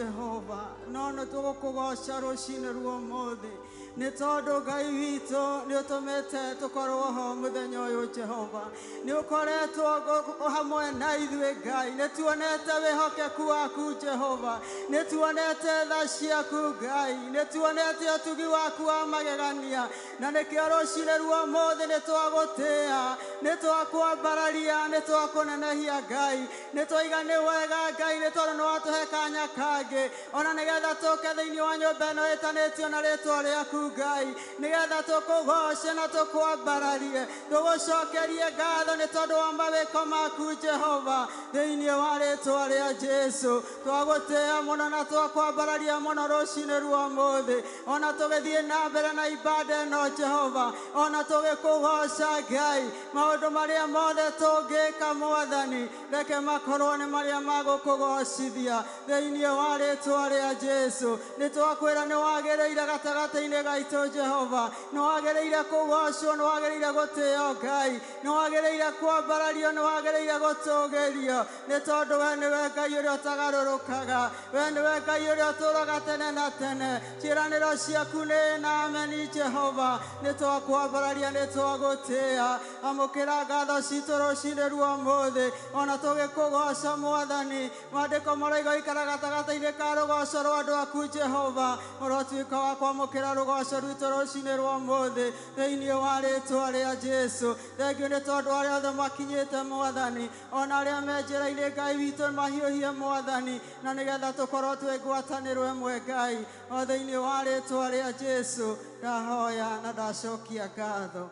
Jehova nono tugukugoca rucine ruomothe nĩ tondũ Ngai witũ nĩ ũtũmĩte tũkorwo ho mũthenya ũyũ Jehova nĩ ũkoretwo hamwe na ithuĩ Ngai nĩ tuonete wĩhokeku waku Jehova nĩ tuonete tha ciaku Ngai nĩ tuonete ũtugi waku wa magegania na nĩkĩo rũcine ruomothe nĩ twagũtĩĩa nĩ twakwambararia nĩ twakũnenehia Ngai nĩ twoiga nĩ wega Ngai nĩ tondũ nĩ watũhe kanya kangĩ ona nĩgetha tũke thĩinĩ wa nyũmba ĩno ĩtanĩtio na rĩtwa rĩaku Ngai nĩgetha tũkũgoce na tũkwambararie tũgũcokerie ngatho nĩ tondũ wa mawĩko maku Jehova thĩinĩ wa rĩtwa rĩa Jesu twagũtĩĩa mũno na twakwambararia mũno rũcinĩ ruomothe ona tũgĩthiĩ na mbere na ibada ĩno Jehova ona tũgĩkũgoca Ngai maũndũ marĩa mothe tũngĩka Mwathani reke makorwo nĩ marĩa magũkũgocithia thĩinĩ wa rĩtwa rĩa Jesu nĩ twakwĩra nĩ wagĩrĩire gatagatĩ-inĩ gaitũ Jehova nĩ wagĩrĩire kũgocwo nĩ wagĩrĩire gũtĩĩo Ngai nĩ wagĩrĩire kwambarario nĩ wagĩrĩire gũtũgĩrio nĩ tondũ we nĩwe Ngai ũrĩa ũtagarũrũkaga we nĩwe Ngai ũrĩa ũtũũraga tene na tene ciĩranĩro ciaku nĩ na ameni Jehova nĩ twakwambararia nĩ twagũtĩĩa amũkĩra ngatho citũ rũcinĩ ruomothe ona tũgĩkũgoca Mwathani maandĩko maroiga ikara gatagatĩ-inĩ ka rũgoco rwa andũ aku Jehova ũrotuĩka wa kwamũkĩra rũgoco rwitũ rũcinĩ ruomothe thĩinĩ wa rĩtwa rĩa Jesu thengiũ nĩ tondũ arĩa othe makinyĩte Mwathani ona arĩa me njĩra-inĩ Ngai witũ mahiũhie Mwathani na nĩgetha tũkorwo twĩ ngwatanĩro ĩmwe Ngai o thĩinĩ wa rĩtwa rĩa Jesu ndahoya na ndacokia ngatho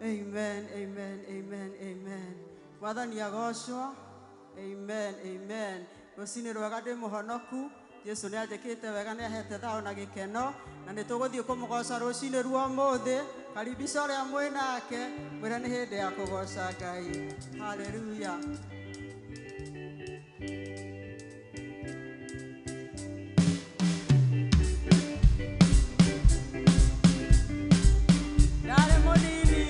amen amen amen amen Mwathani agocwo amen amen rũcinĩ rwega ndĩ mũhonoku Jesu nĩ anjĩkĩte wega nĩ ahete thayũ na gĩkeno na nĩ tũgũthiĩ kũmũgoca rũcinĩ ruomothe karibisha ũrĩa mwĩ nake mwĩre nĩ hĩndĩ ya kũgoca Ngai haleluya Dale Molini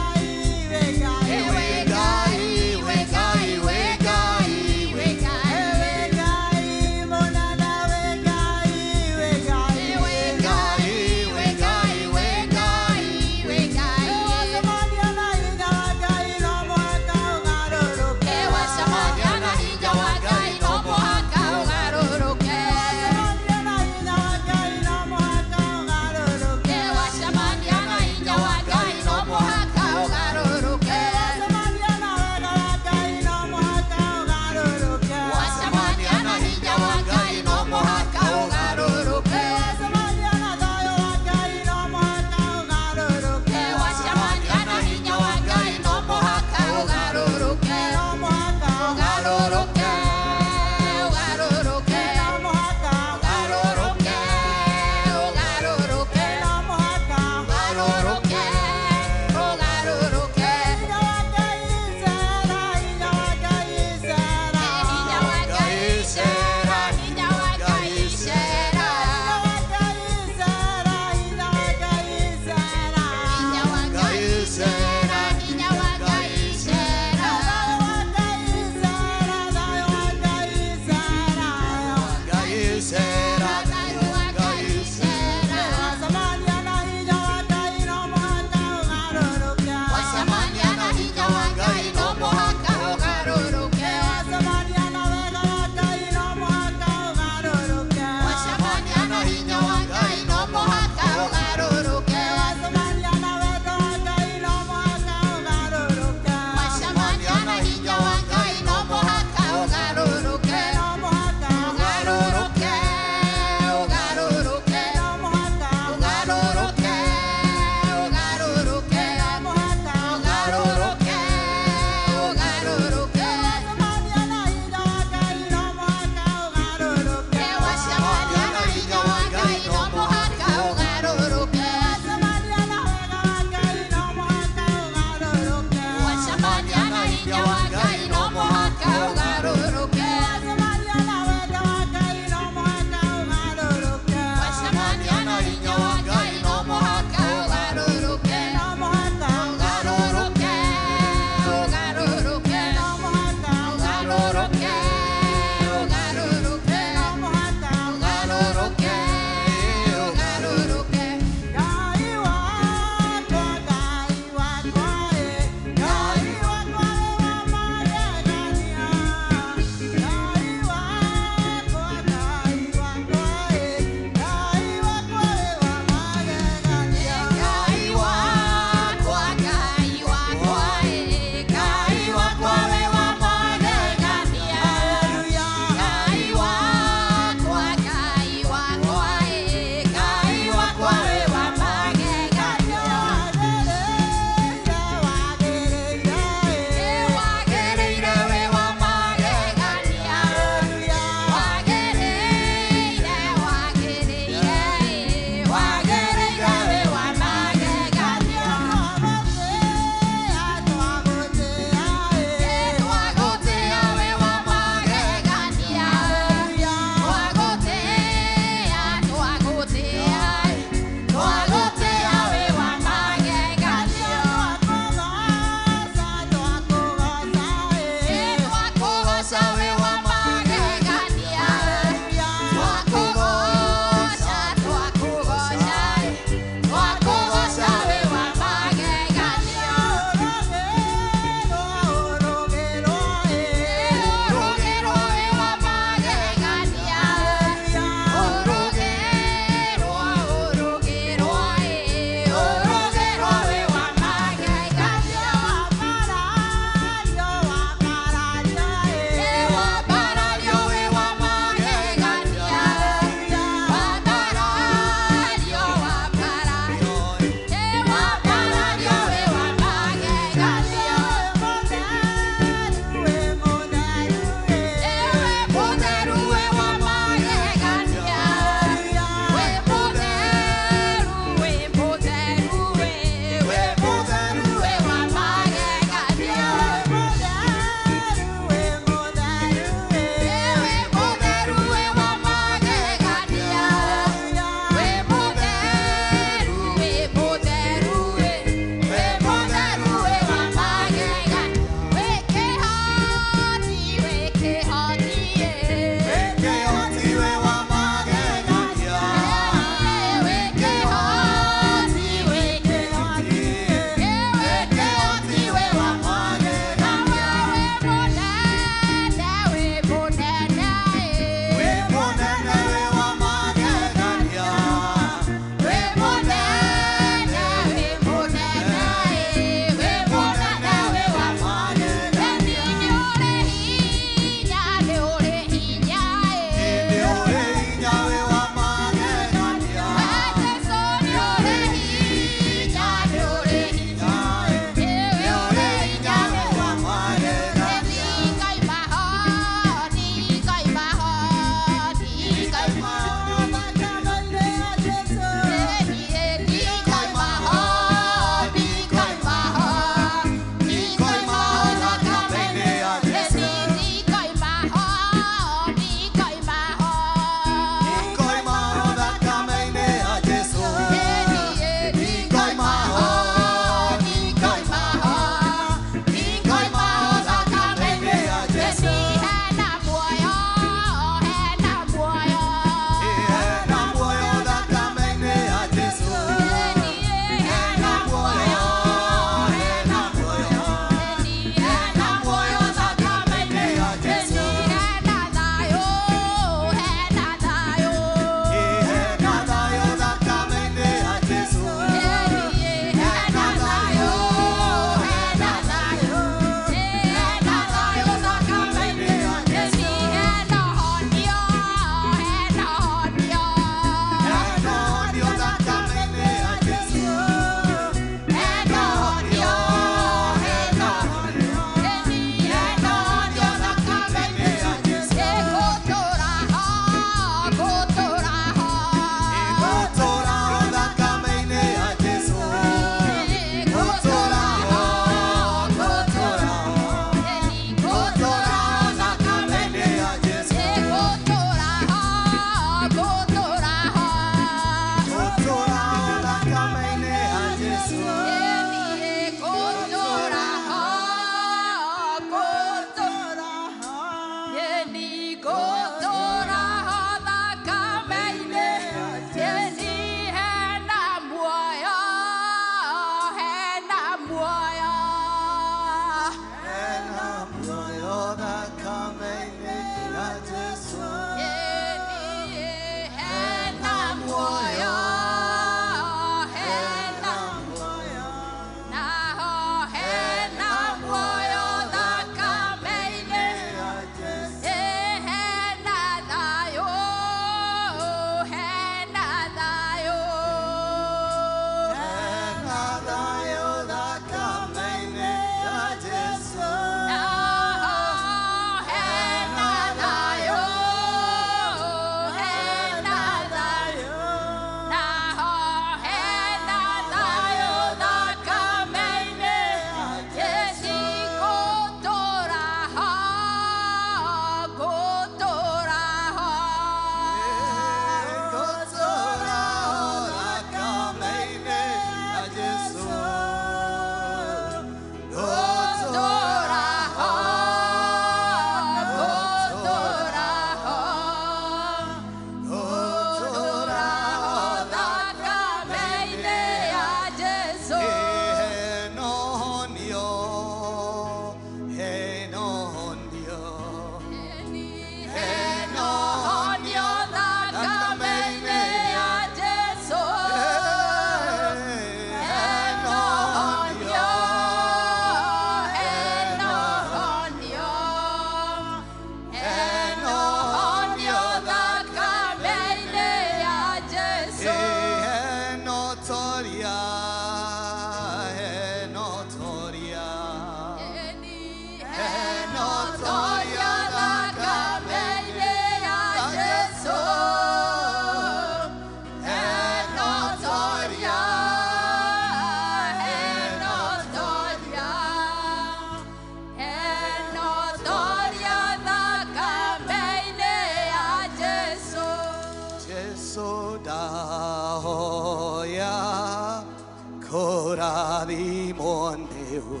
monewe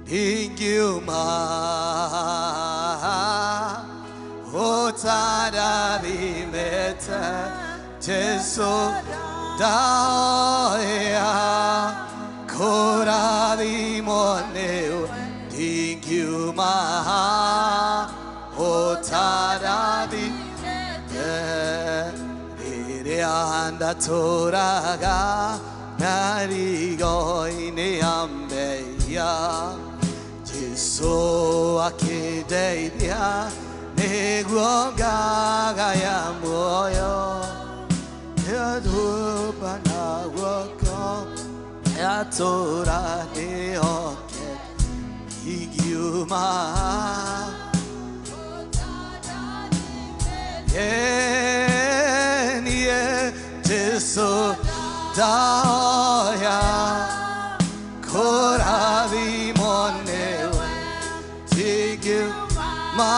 Dingyuma Otarabi meta Jesu Daya Korabi monewe Dingyuma Otarabi Anda toraga narigo ine ambeya Jesu akideya negwoga gaya moyo yadupa na wako yatora ne oke igyuma Jesu Daya Korabi monewe Tigu ma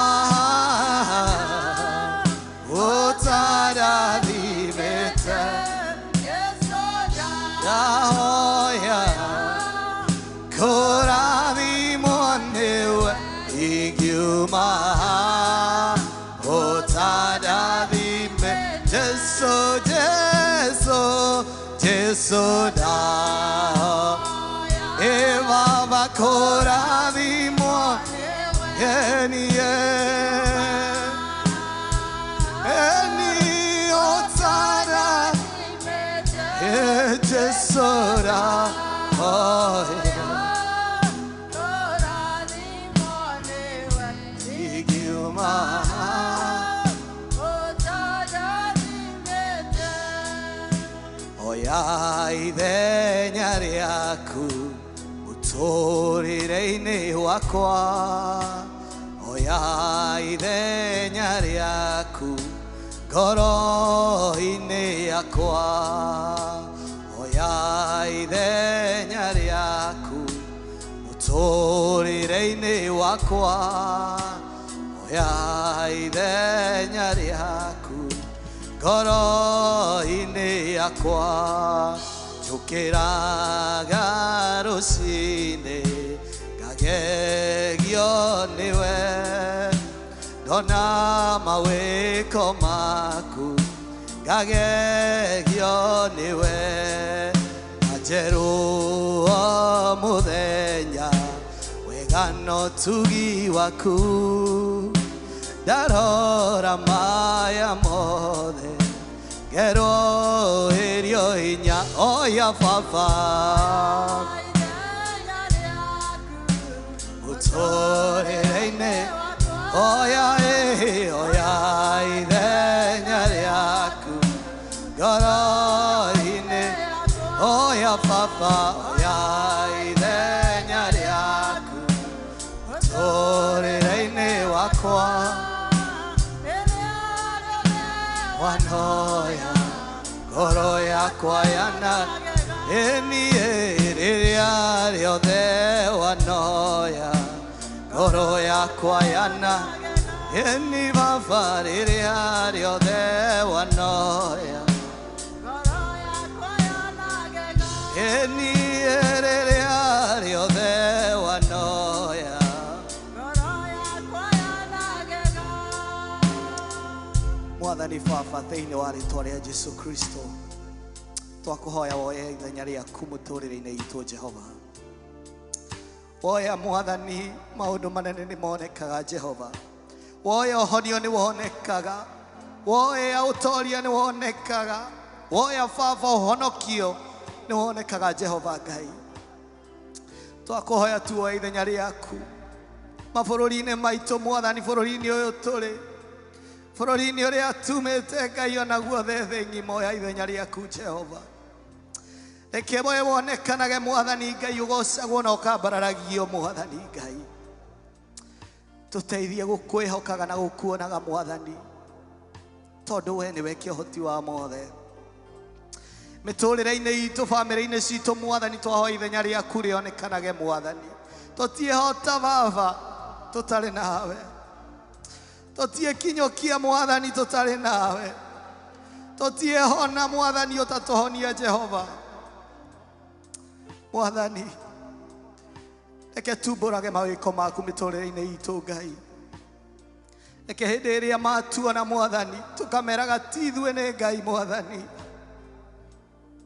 Otarabi meta Daya Korabi monewe Tigu ma Otarabi meta Jesu Jesu da Eva bakora vimo Eni otara Jesu da Igiuma Idhenyariaku utorireine wakwa Oya idhenyariaku goroine yakwa Oya idhenyariaku utorireine wakwa Oya idhenyariaku goroine yakwa Chukiraga rosine gagegyo niwe Dona mawe komaku gagegyo niwe Ajeru mudenya wegano tugi waku Darora maya mode Gero erio inya oya fafa Utore reine oya oya idenya yaku Gero ine oya fafa oya idenya yaku Utore reine wakwa Wanoya Goro yakwa yana Eni eriario de wanoya Goro yakwa yana Eni vafar eriario de wanoya Eni eriario de wanoya Mwathani Baba thĩinĩ wa rĩĩtwa rĩa Jesũ Kristo twakuhoya woye ithenya rĩaku mũtũrĩre-inĩ itũ Jehova woya Mwathani maũndũ manene nĩ monekaga Jehova woya ũhonio nĩ wonekaga woya ũtoria nĩ wonekaga woya Baba ũhonokio nĩ wonekaga Jehova Ngai twakuhoya tu woye ithenya rĩaku mabũrũri-inĩ maitũ Mwathani bũrũri-inĩ ũyũ tũrĩ Bũrũri-inĩ ũrĩa tumĩte Ngai ona guothe thĩ ng'ima oya ithenya rĩaku Jehova reke woye wonekanage Mwathani Ngai ũgocagwo na ũkambararagio Mwathani Ngai tũteithie gũkwĩhokaga na gũkuonaga Mwathani tondũ we nĩwe kĩhoti wa mothe mĩtũrĩre-inĩ itũ bamĩrĩ-inĩ citũ Mwathani twahoya ithenya rĩaku rĩonekanage Mwathani tũtiĩhota Baba tũtarĩ nawe tũtiĩkinyũkia Mwathani tũtarĩ nawe tũtiĩhona Mwathani ũtatuhonia Jehova Mwathani Reke tumbũrage mawĩko maku mĩtũrĩre-inĩ itũ Ngai. Reke hĩndĩ ĩrĩa matuona Mwathani tũkameraga ti ithuĩ nĩ Ngai Mwathani,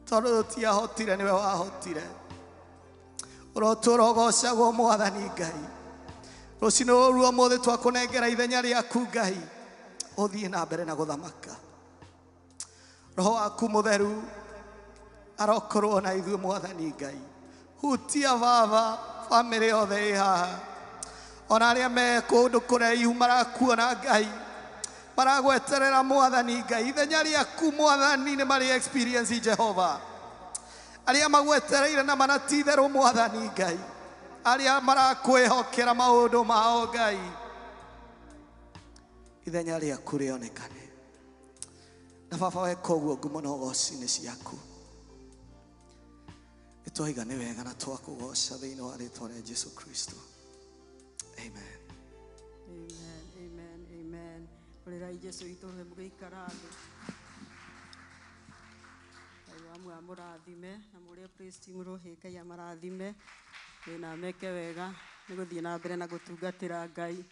tondũ tũtiahotire nĩwe wahotire. Ũrotũra ũgocagwo Mwathani Ngai. Rũciinĩ rũrũ ũmũthĩ twakũnengera ithenya rĩaku Ngai, ũthiĩ na mbere na gũthamaka. Roho waku mũtheru arokorwo na ithuĩ Mwathani Ngai. Hutia Baba famĩlĩ yothe ĩ haha, ona arĩa me kũndũ kũraihu marakuona Ngai, maragweterera Mwathani Ngai. Ithenya rĩaku Mwathani nĩ marĩ experience Jehova, arĩa magwetereire na manatitherũ Mwathani Ngai, arĩa marakwĩhokera maũndũ mao Ngai. Ithenya rĩaku rĩonekane, na Baba weka ũguo ngumo na ũgoci-inĩ ciaku. Nĩtwaiga nĩ wega na twakũgoca thĩinĩ wa rĩĩtwa rĩa Jesũ Kristo. Amen. Amen, amen, amen. Ũrĩrai Jesũ witũ rwe mũgĩikara thĩ. Ngai amwe amũrathime na mũrĩa praise team rũhĩ Ngai amarathime. Wĩna meke wega nĩ gũthiĩ na mbere na gũtungatĩra Ngai.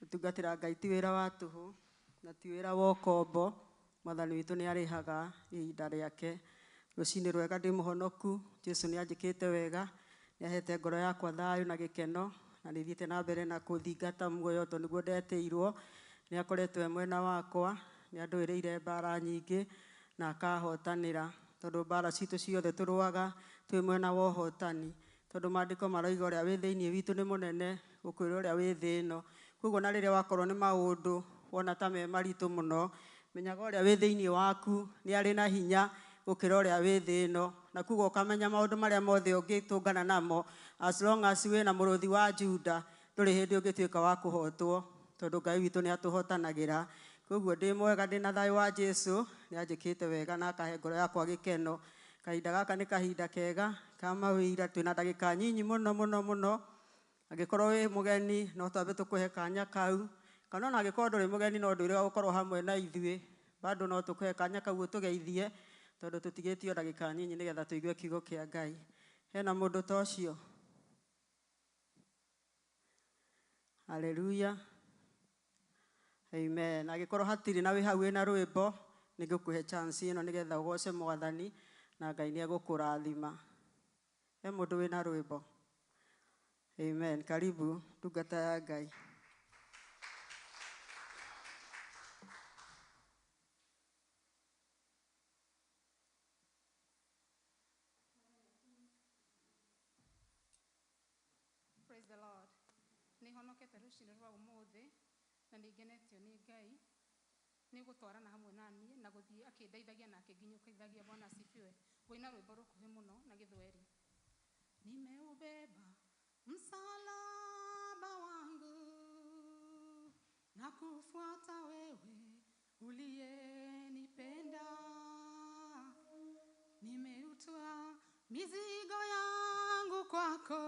Gũtungatĩra Ngai ti wĩra wa tũhũ na ti wĩra wa ũkombo. Mwathani witũ nĩ arĩhaga ihinda rĩake. Rũciinĩ rwega ndĩ mũhonoku, Jesũ nĩ anjĩkĩte wega, nĩ ahete ngoro yakwa thayũ na gĩkeno, na nĩ thiĩte na mbere na kũthingata muoyo tondũ nĩguo ndetĩirwo. Nĩ akoretwo mwena wakwa, nĩ andũĩrĩire mbara nyingĩ na akahotanĩra, tondũ mbara citũ ciothe tũrũaga twĩ mwena wa ũhotani, tondũ maandĩko maroiga ũrĩa wĩ thĩinĩ witũ nĩ mũnene gũkĩra ũrĩa wĩ thĩ ĩno. Koguo na rĩrĩa wakorwo nĩ maũndũ wona ta me maritũ mũno, menyaga ũrĩa wĩ thĩinĩ waku nĩ arĩ na hinya gũkĩra ũrĩa wĩ thĩ ĩno, na koguo ũkamenya maũndũ marĩa mothe ũngĩtũngana namo, as long as wĩna mũrũthi wa Juda ndũrĩ hĩndĩ ũngĩtuĩka wa kũhotwo, tondũ Ngai witũ nĩ atũhotanagĩra. Koguo ndĩ mwega ndĩ na thayũ wa Jesũ, nĩ anjĩkĩte wega na akahe ngoro yakwa gĩkeno. Kahinda gaka nĩ kahinda kega ka mawĩira, twĩna ndagĩka nyinyi mũno mũno mũno. Angĩkorwo wĩ mũgeni no twambe tũkũhe kanya kau, kana ona angĩkorwo ndũrĩ mũgeni no ndwĩrĩga gũkorwo hamwe na ithuĩ, bado no tũkũhe kanya kau ũtũgeithie, tondũ tũtigĩtio ndagĩka nyinyi nĩgetha tũigue kiugo kĩa Ngai. Hena mũndũ ta ũcio? Haleluya, amen. Angĩkorwo hatirĩ na wĩ hau wĩna rwĩmbo, nĩ ngũkũhe chance ĩno nĩgetha ũgoce Mwathani na Ngai nĩ egũkũrathima. He mũndũ wĩna rwĩmbo? Amen. Karibu ndungata ya Ngai. Praise the Lord. Nĩ honokete rũciinĩ rwa ũmũthĩ na nĩ ngenetio nĩ Ngai nĩ gũtwarana hamwe na niĩ na gũthiĩ akĩndeithagia na akĩnginyũkithagia. Bwana asifiwe. Ngũina rwĩmbo rũkuhĩ mũno na Gĩthweri. Nimeubeba msalaba wangu na kufuata wewe uliyenipenda. Nimeutoa mizigo yangu kwako,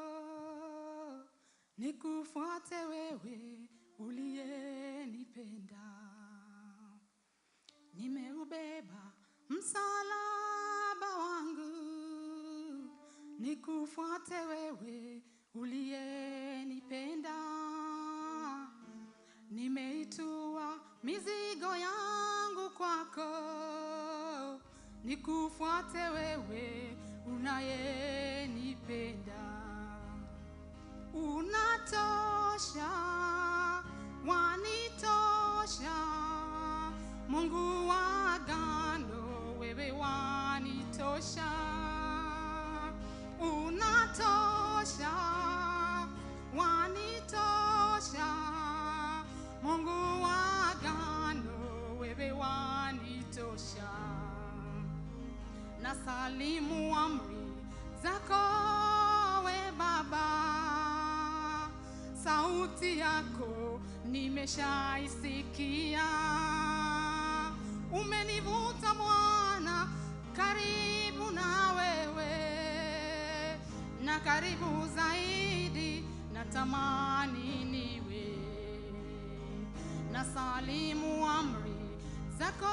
nikufuate wewe uliyenipenda. Nimeubeba msalaba wangu, nikufuate wewe uliyenipenda. Nimeitua mizigo yangu kwako, nikufuate wewe unayenipenda. Unatosha, wanitosha, Mungu wa agano, wewe wanitosha. Unatosha, wanitosha, Mungu wa agano, wewe wanitosha. Nasalimu amri zako we Baba, sauti yako nimeshaisikia. Umenivuta Bwana karibu na wewe, na karibu zaidi natamani niwe. Nasalimu amri zako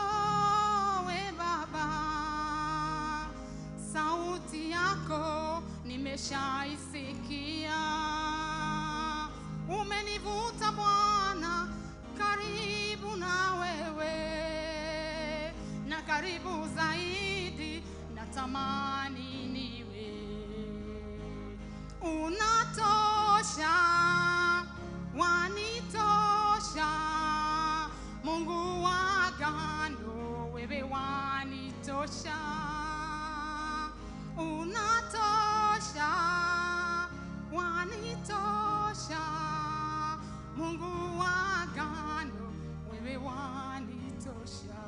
we Baba, sauti yako nimeshaisikia. karibu zaidi, natamani niwe. Unatosha, wanitosha, Mungu wa agano, wewe wanitosha. Unatosha, wanitosha, Mungu wa agano, wewe wanitosha.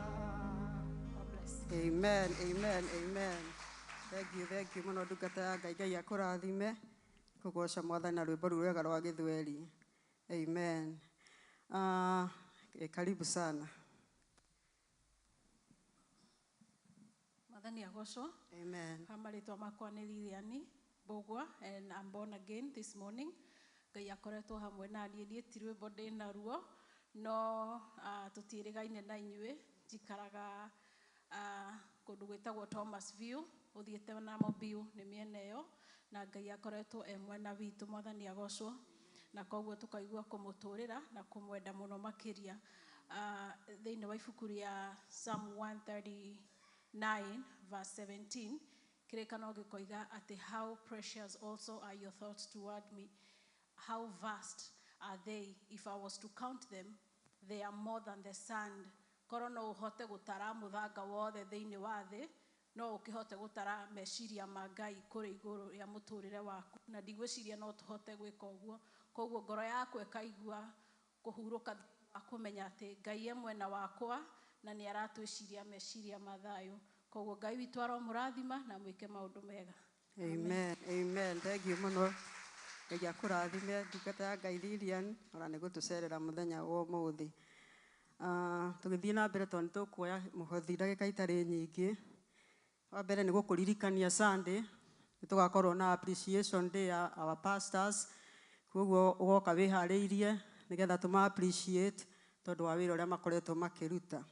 God bless. Amen, amen, amen. Thank you muno ndungata ya Ngai. Ngai akũrathime. Kugoca Mwathani na rwĩmbo rũu rwega rwa Gĩthweri. Amen. Karibu sana. Mwathani agocwo. Amen. Marĩtwa makwa nĩ Lilian Mbũgwa, and I'm born again this morning. Ngai akoretwo hamwe na niĩ ti rwĩmbo ndĩ naruo, no tũtiĩrĩgaine na inyuĩ. Njikaraga kũndũ gwĩtagwo Thomasville, ũthiĩte na Mobile nĩ mĩena ĩyo, na Ngai akoretwo mwena witũ. Mwathani agocwo, na koguo tũkaigua kũmũtũrĩra na kũmwenda mũno makĩria. Thĩinĩ wa ibuku rĩa Psalm 139 verse 17, kĩrĩkanĩro gĩkoiga atĩ how precious also are your thoughts toward me, how vast are they, if I was to count them, they are more than the sand. Korwo no ũhote gũtara mũthanga wothe thĩinĩ wa thĩ, no ũkĩhote gũtara meciria ma Ngai kũrĩ igũrũ rĩa mũtũrĩre waku, na ndigwĩciria no tũhote gwĩka ũguo. Koguo ngoro yakwa ĩkaigua kũhurũka kũmenya atĩ Ngai mwena wakwa na nĩ aratwĩciria meciria ma thayũ. Koguo Ngai witũ aromũrathima na mwĩke maũndũ mega. Amen, amen. Thank you muno. Ngai akũrathime ndungata ya Ngai Lilian, ona nĩ gũtũcerera mũthenya wa ũmũthĩ. Tũgĩthiĩ na mbere tondũ tũkuoya mũhothi ndagĩka itarĩ nyingĩ. Wa mbere nĩ gũkũririkania Sunday nĩ tũgakorwo na appreciation day ya our pastors. Koguo ũgoka wĩharĩirie nĩgetha tũma appreciate tondũ wa wĩra ũrĩa makoretwo makĩruta.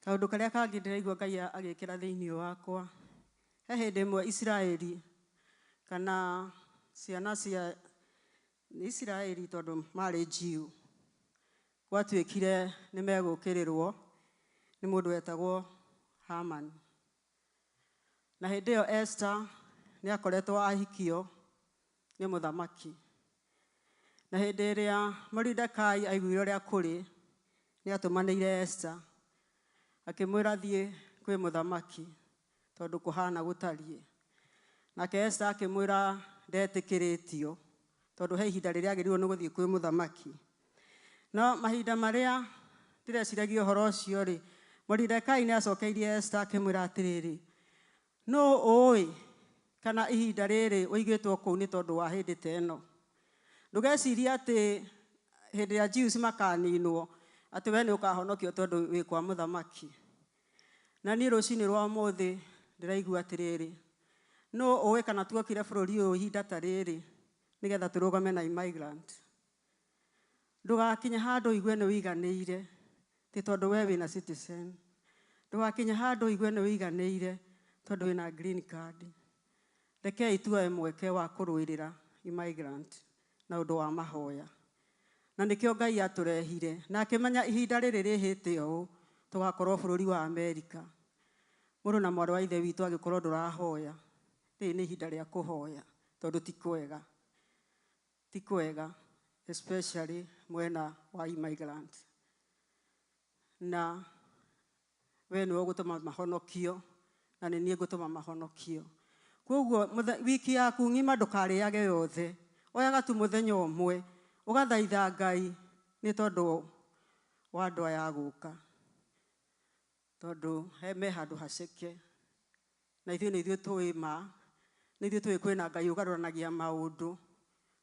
Kaũndũ karĩa kangĩ ndĩraigua Ngai agĩkĩra thĩinĩ wakwa, he hĩndĩ ĩmwe Isiraeli kana ciana cia Isiraeli tondũ marĩ Jew, gwatuĩkire nĩ megũkĩrĩrwo nĩ mũndũ wetagwo Haman. Na hĩndĩ ĩyo Esther nĩ akoretwo ahikio nĩ mũthamaki. Na hĩndĩ ĩrĩa Mordecai aiguire ũrĩa kũrĩ, nĩ atũmanĩire Esther akĩmwĩra thiĩ kwĩ mũthamaki tondũ kũhana gũtariĩ. Nake Esther akĩmwĩra ndetĩkĩrĩtio tondũ he ihinda rĩrĩa agĩrĩirwo nĩ gũthiĩ kwĩ mũthamaki. No mahinda marĩa ndĩreciragia ũhoro ũcio rĩ, Mordecai nĩ acokeirie Esther akĩmwĩra atĩrĩrĩ, no ũĩ kana ihinda rĩrĩ ũigĩtwo kũu nĩ tondũ wa hĩndĩ ta ĩno. Ndũgecirie atĩ hĩndĩ ya Jews makaninwo atĩ we nĩ ũkahonokio tondũ wĩ kwa mũthamaki. Na niĩ rũcinĩ rwa ũmũthĩ ndĩraigua atĩrĩrĩ, no ũĩ kana tuokire bũrũri ũyũ ihinda ta rĩrĩ nĩgetha tũrũgame na immigrant. Ndũgakinye handũ ũigue nĩ ũiganĩire ti tondũ we wĩna citizen. Ndũgakinye handũ ũigue nĩ ũiganĩire tondũ wĩna green card. Rekei tuoe mweke wa kũrũĩrĩra immigrant na ũndũ wa mahoya. Na nĩkĩo Ngai atũrehire na akĩmenya ihinda rĩrĩ rĩhĩte ũũ tũgakorwo bũrũri wa Amerika. Mũrũ na mwarĩ wa ithe witũ agĩkorwo ndũrahoya, rĩrĩ nĩ ihinda rĩa kũhoya tondũ ti kwega. Ti kwega especially mwena wa immigrant. Na we nĩwe ũgũtũma mahonokio na nĩ niĩ ngũtũma mahonokio. Koguo wiki yaku ng'ima ndũkarĩage yothe. Oyaga tu mũthenya ũmwe ũgathaitha Ngai nĩ tondũ wa andũ aya gũka. Tondũ me handũ haceke. Na ithuĩ nĩ ithuĩ tũĩ ma. Nĩ ithuĩ tũĩ kwĩna Ngai ũgarũranagia maũndũ.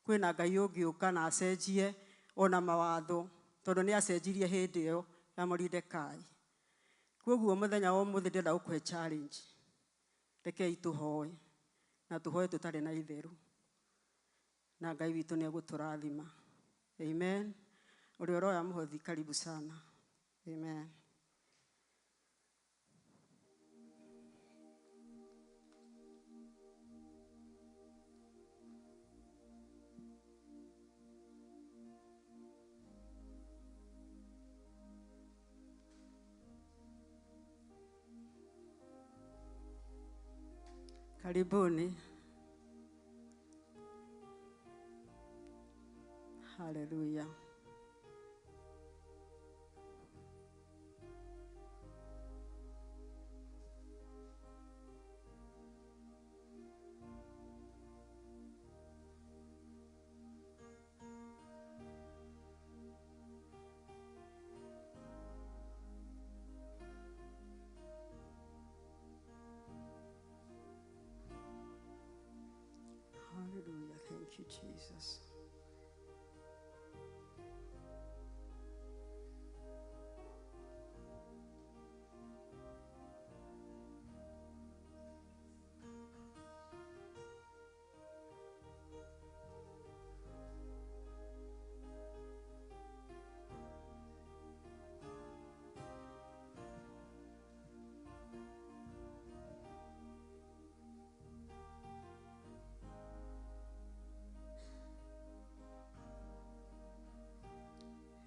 Kwĩna Ngai ũngĩũka na acenjie ona mawatho tondũ nĩ acenjirie hĩndĩ ĩyo ya Mordecai. Koguo mũthenya wa ũmũthĩ ndĩrenda gũkũhe challenge. Rekei tũhoe na tũhoe tũtarĩ na itherũ. Na Ngai witũ nĩ egũtũrathima. Amen. Ũrĩa ũroya mũhothi karibu sana. Amen. Karibuni. Hallelujah. Hallelujah. Thank you, Jesus.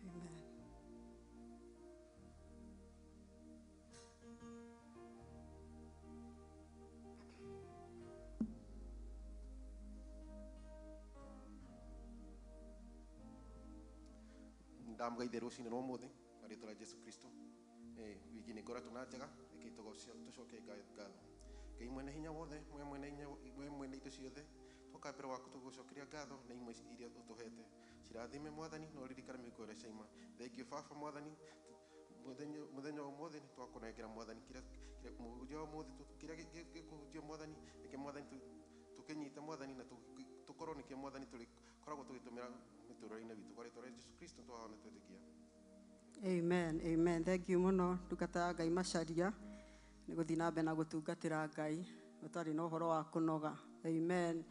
Amen. Ndamgaithe ruciinĩ rwa ũmũthĩ na rĩĩtwa rĩa Jesu Kristo. Wiki nĩ ngoretwo na njega, reke tũcoke ngatho. Ngai mwene hinya wothe, mwene indo ciothe, twoka mbere waku tũgũcokeria ngatho na imwe iria ũtũhete. Cirathime Mwathani na ũririkane mĩĩko ĩrĩa ciauma. Thengiũ Baba Mwathani, mũthenya wa ũmũthĩ nĩ twakũnengera Mwathani mũhunjia wa ũmũthĩ kĩrĩa gĩkũhunjio Mwathani, reke Mwathani tũkĩnyite Mwathani na tũkorwo nĩkĩo Mwathani tũkoragwo tũgĩtũmĩra mĩtũũrĩre-inĩ witũ. Kwa rĩĩtwa rĩa Jesu Kristo twahona twĩtĩkia. Amen. Amen. Thank you muno ndungata ya Ngai Macharia nĩ gũthiĩ na mbere na gũtungatĩra Ngai ũtarĩ na ũhoro wa kũnoga. Amen.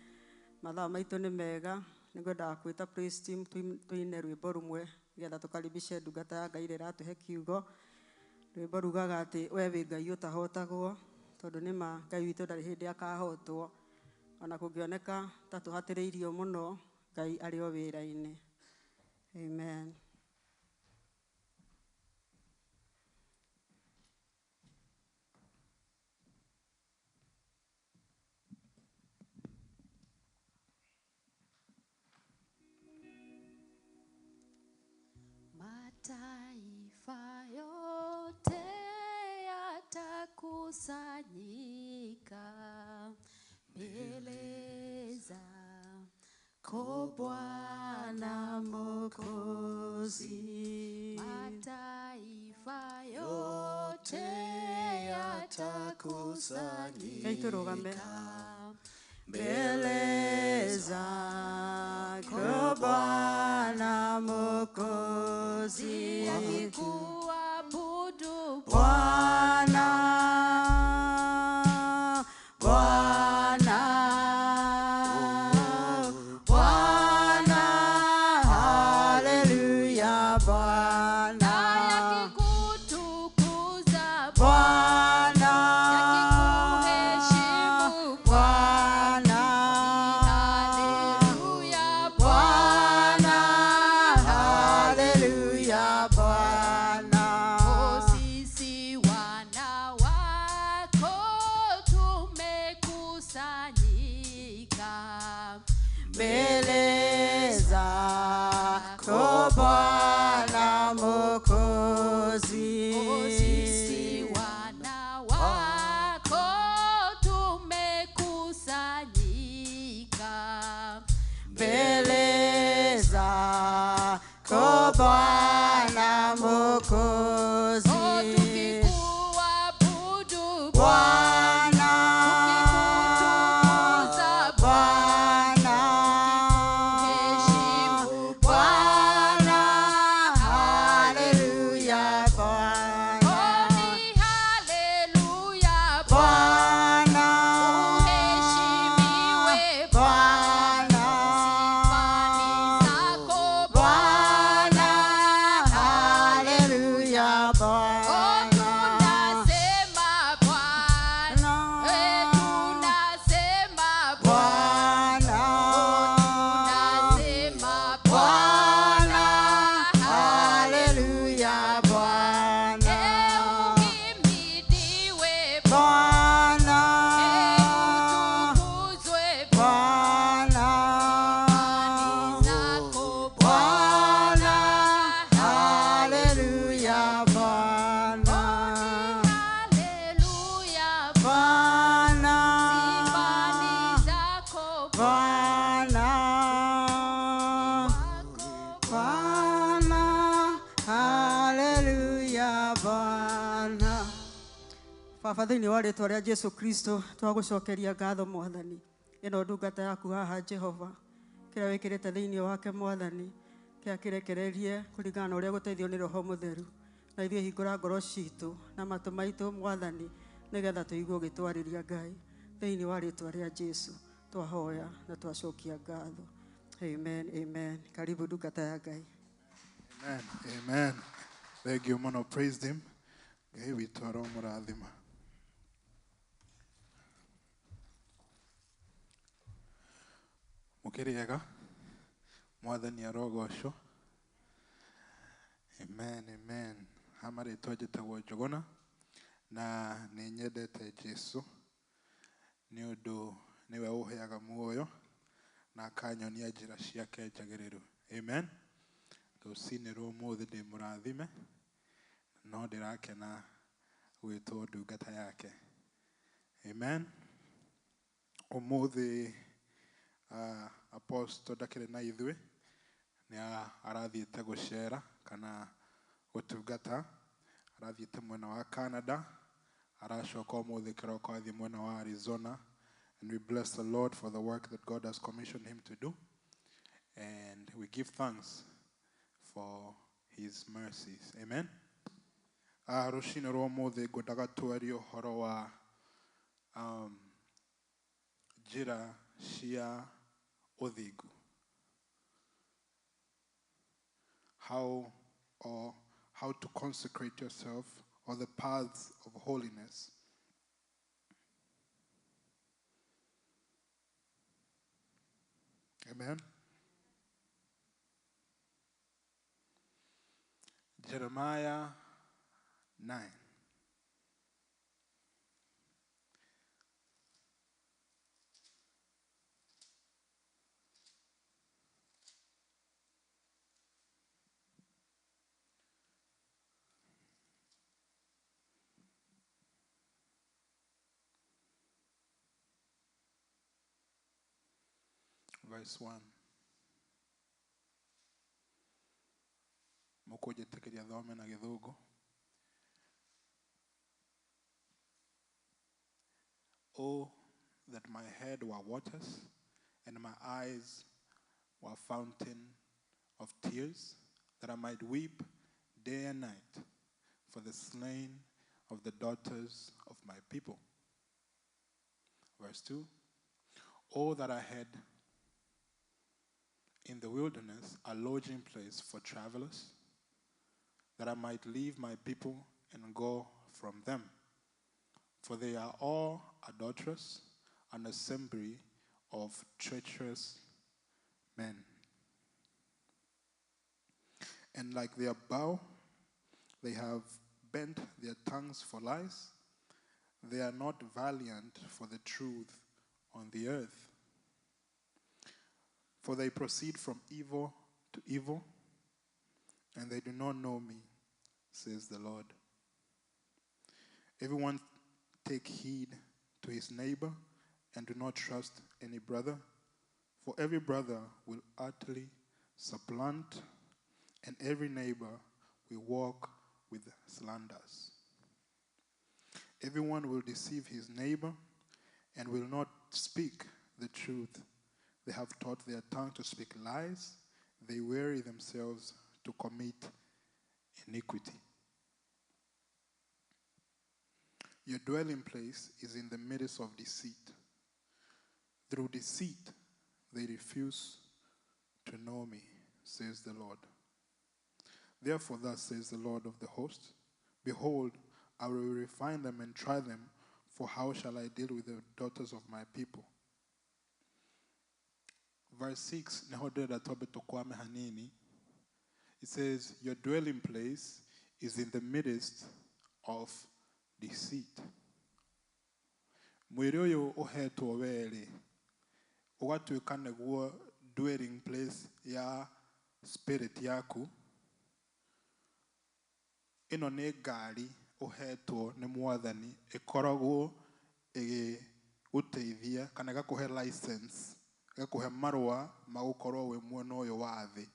Mathaa maitũ nĩ mega, nĩ ngwendaga gwĩta praise team tũine rwĩmbo rũmwe nĩgetha tũkaribishe ndungata ya Ngai ĩrĩa ĩratũhe kiugo. Rwĩmbo rugaga atĩ we wĩ Ngai ũtahotagwo, tondũ nĩ ma Ngai witũ ndarĩ hĩndĩ akahotwo, ona kũngĩoneka ta tũhatĩrĩirio mũno, Ngai arĩ o wĩra-inĩ. Amen. Mataifa yote yatakusanyika mbele zako Bwana Mwokozi. Mataifa yote yatakusanyika mbele zako Bwana Mwokozi, wakikuabudu Bwana, Bwana, Bwana, haleluya Bwana, yakikutukuza Bwana, yakikuheshimu Bwana, haleluya Bwana, haleluya Bwana. Sisi wana wako tumekusanyika mbele zako Bwana Mwokozi. Sisi wana wako tumekusanyika mbele zako Bwana Mwokozi. Tukikuabudu Bwana, tukikutukuza Bwana, tukikuheshimu Bwana, haleluya Bwana, haleluya Bwana, uheshimiwe Bwana, sifani zako Bwana, Bwana, haleluya Bwana. Baba, thĩinĩ wa rĩĩtwa rĩa Jesu Kristo twagũcokeria ngatho Mwathani, ĩno ndungata yaku haha Jehova, kĩrĩa wĩkĩrĩte thĩinĩ wake Mwathani, kĩrĩa kĩrekererie kũringana na ũrĩa gũteithio nĩ Roho Mũtheru, na ithuĩ hingũra ngoro citũ na matũ maitũ Mwathani, nĩgetha tũigue ũgĩtwarĩria Ngai, thĩinĩ wa rĩĩtwa rĩa Jesu twahoya na twacokia ngatho. Amen, amen. Karibu ndungata ya Ngai. Amen, amen. Thank you, man. Praise him. Ngai witũ aromũrathima. Mũkĩrĩega, Mwathani arogocwo. Amen, amen. Hamarĩtwa njĩtagwo Njũgũna na nĩ nyendete Jesu nĩ ũndũ nĩwe ũheaga muoyo na akanyonia njĩra ciake njagĩrĩru. Amen. Rũcinĩ rwa ũmũthĩ ndĩ mũrathime no ndĩrakena gwĩtwo ndungata yake. Amen. Ũmũthĩ Apostle ndakĩrĩ na ithuĩ, nĩ arathiĩte gũcera kana gũtungata, arathiĩte mwena wa Canada, aracoka ũmũthĩ kĩroko athiĩ mwena wa Arizona. And we bless the Lord for the work that God has commissioned him to do. And we give thanks for his mercies. Amen. Rũcinĩ rwa ũmũthĩ ngwendaga twarie ũhoro wa njĩra cia ũthingu. How to consecrate yourself, or the paths of holiness. Amen. Jeremiah 9. Verse 1. Mũkũnjĩtĩkĩria thome na Gĩthũngũ. Oh, that my head were waters, and my eyes were fountain of tears, that I might weep day and night for the slain of the daughters of my people. Verse 2. Oh, that I had in the wilderness a lodging place for travelers, that I might leave my people and go from them. For they are all adulterous, an assembly of treacherous men. And like their bow, they have bent their tongues for lies. They are not valiant for the truth on the earth. For they proceed from evil to evil, and they do not know me, says the Lord. Everyone take heed to his neighbor, and do not trust any brother, for every brother will utterly supplant, and every neighbor will walk with slanders. Everyone will deceive his neighbor, and will not speak the truth. They have taught their tongue to speak lies. They weary themselves to commit iniquity. Your dwelling place is in the midst of deceit. Through deceit, they refuse to know me, says the Lord. Therefore, thus says the Lord of the hosts, behold, I will refine them and try them, for how shall I deal with the daughters of my people? Verse 6, it says, your dwelling place is in the midst of deceit. Mwĩrĩ ũyũ ũhetwo wee-rĩ, ũgatuĩka nĩguo dwelling place ya spirit yaku. Ĩno nĩ ngari ũhetwo nĩ Mwathani, ĩkoragwo ĩgĩgũteithia kana ĩgakũhe license gakuhe marũa magũkorwo wĩ mwena ũyũ wa thĩ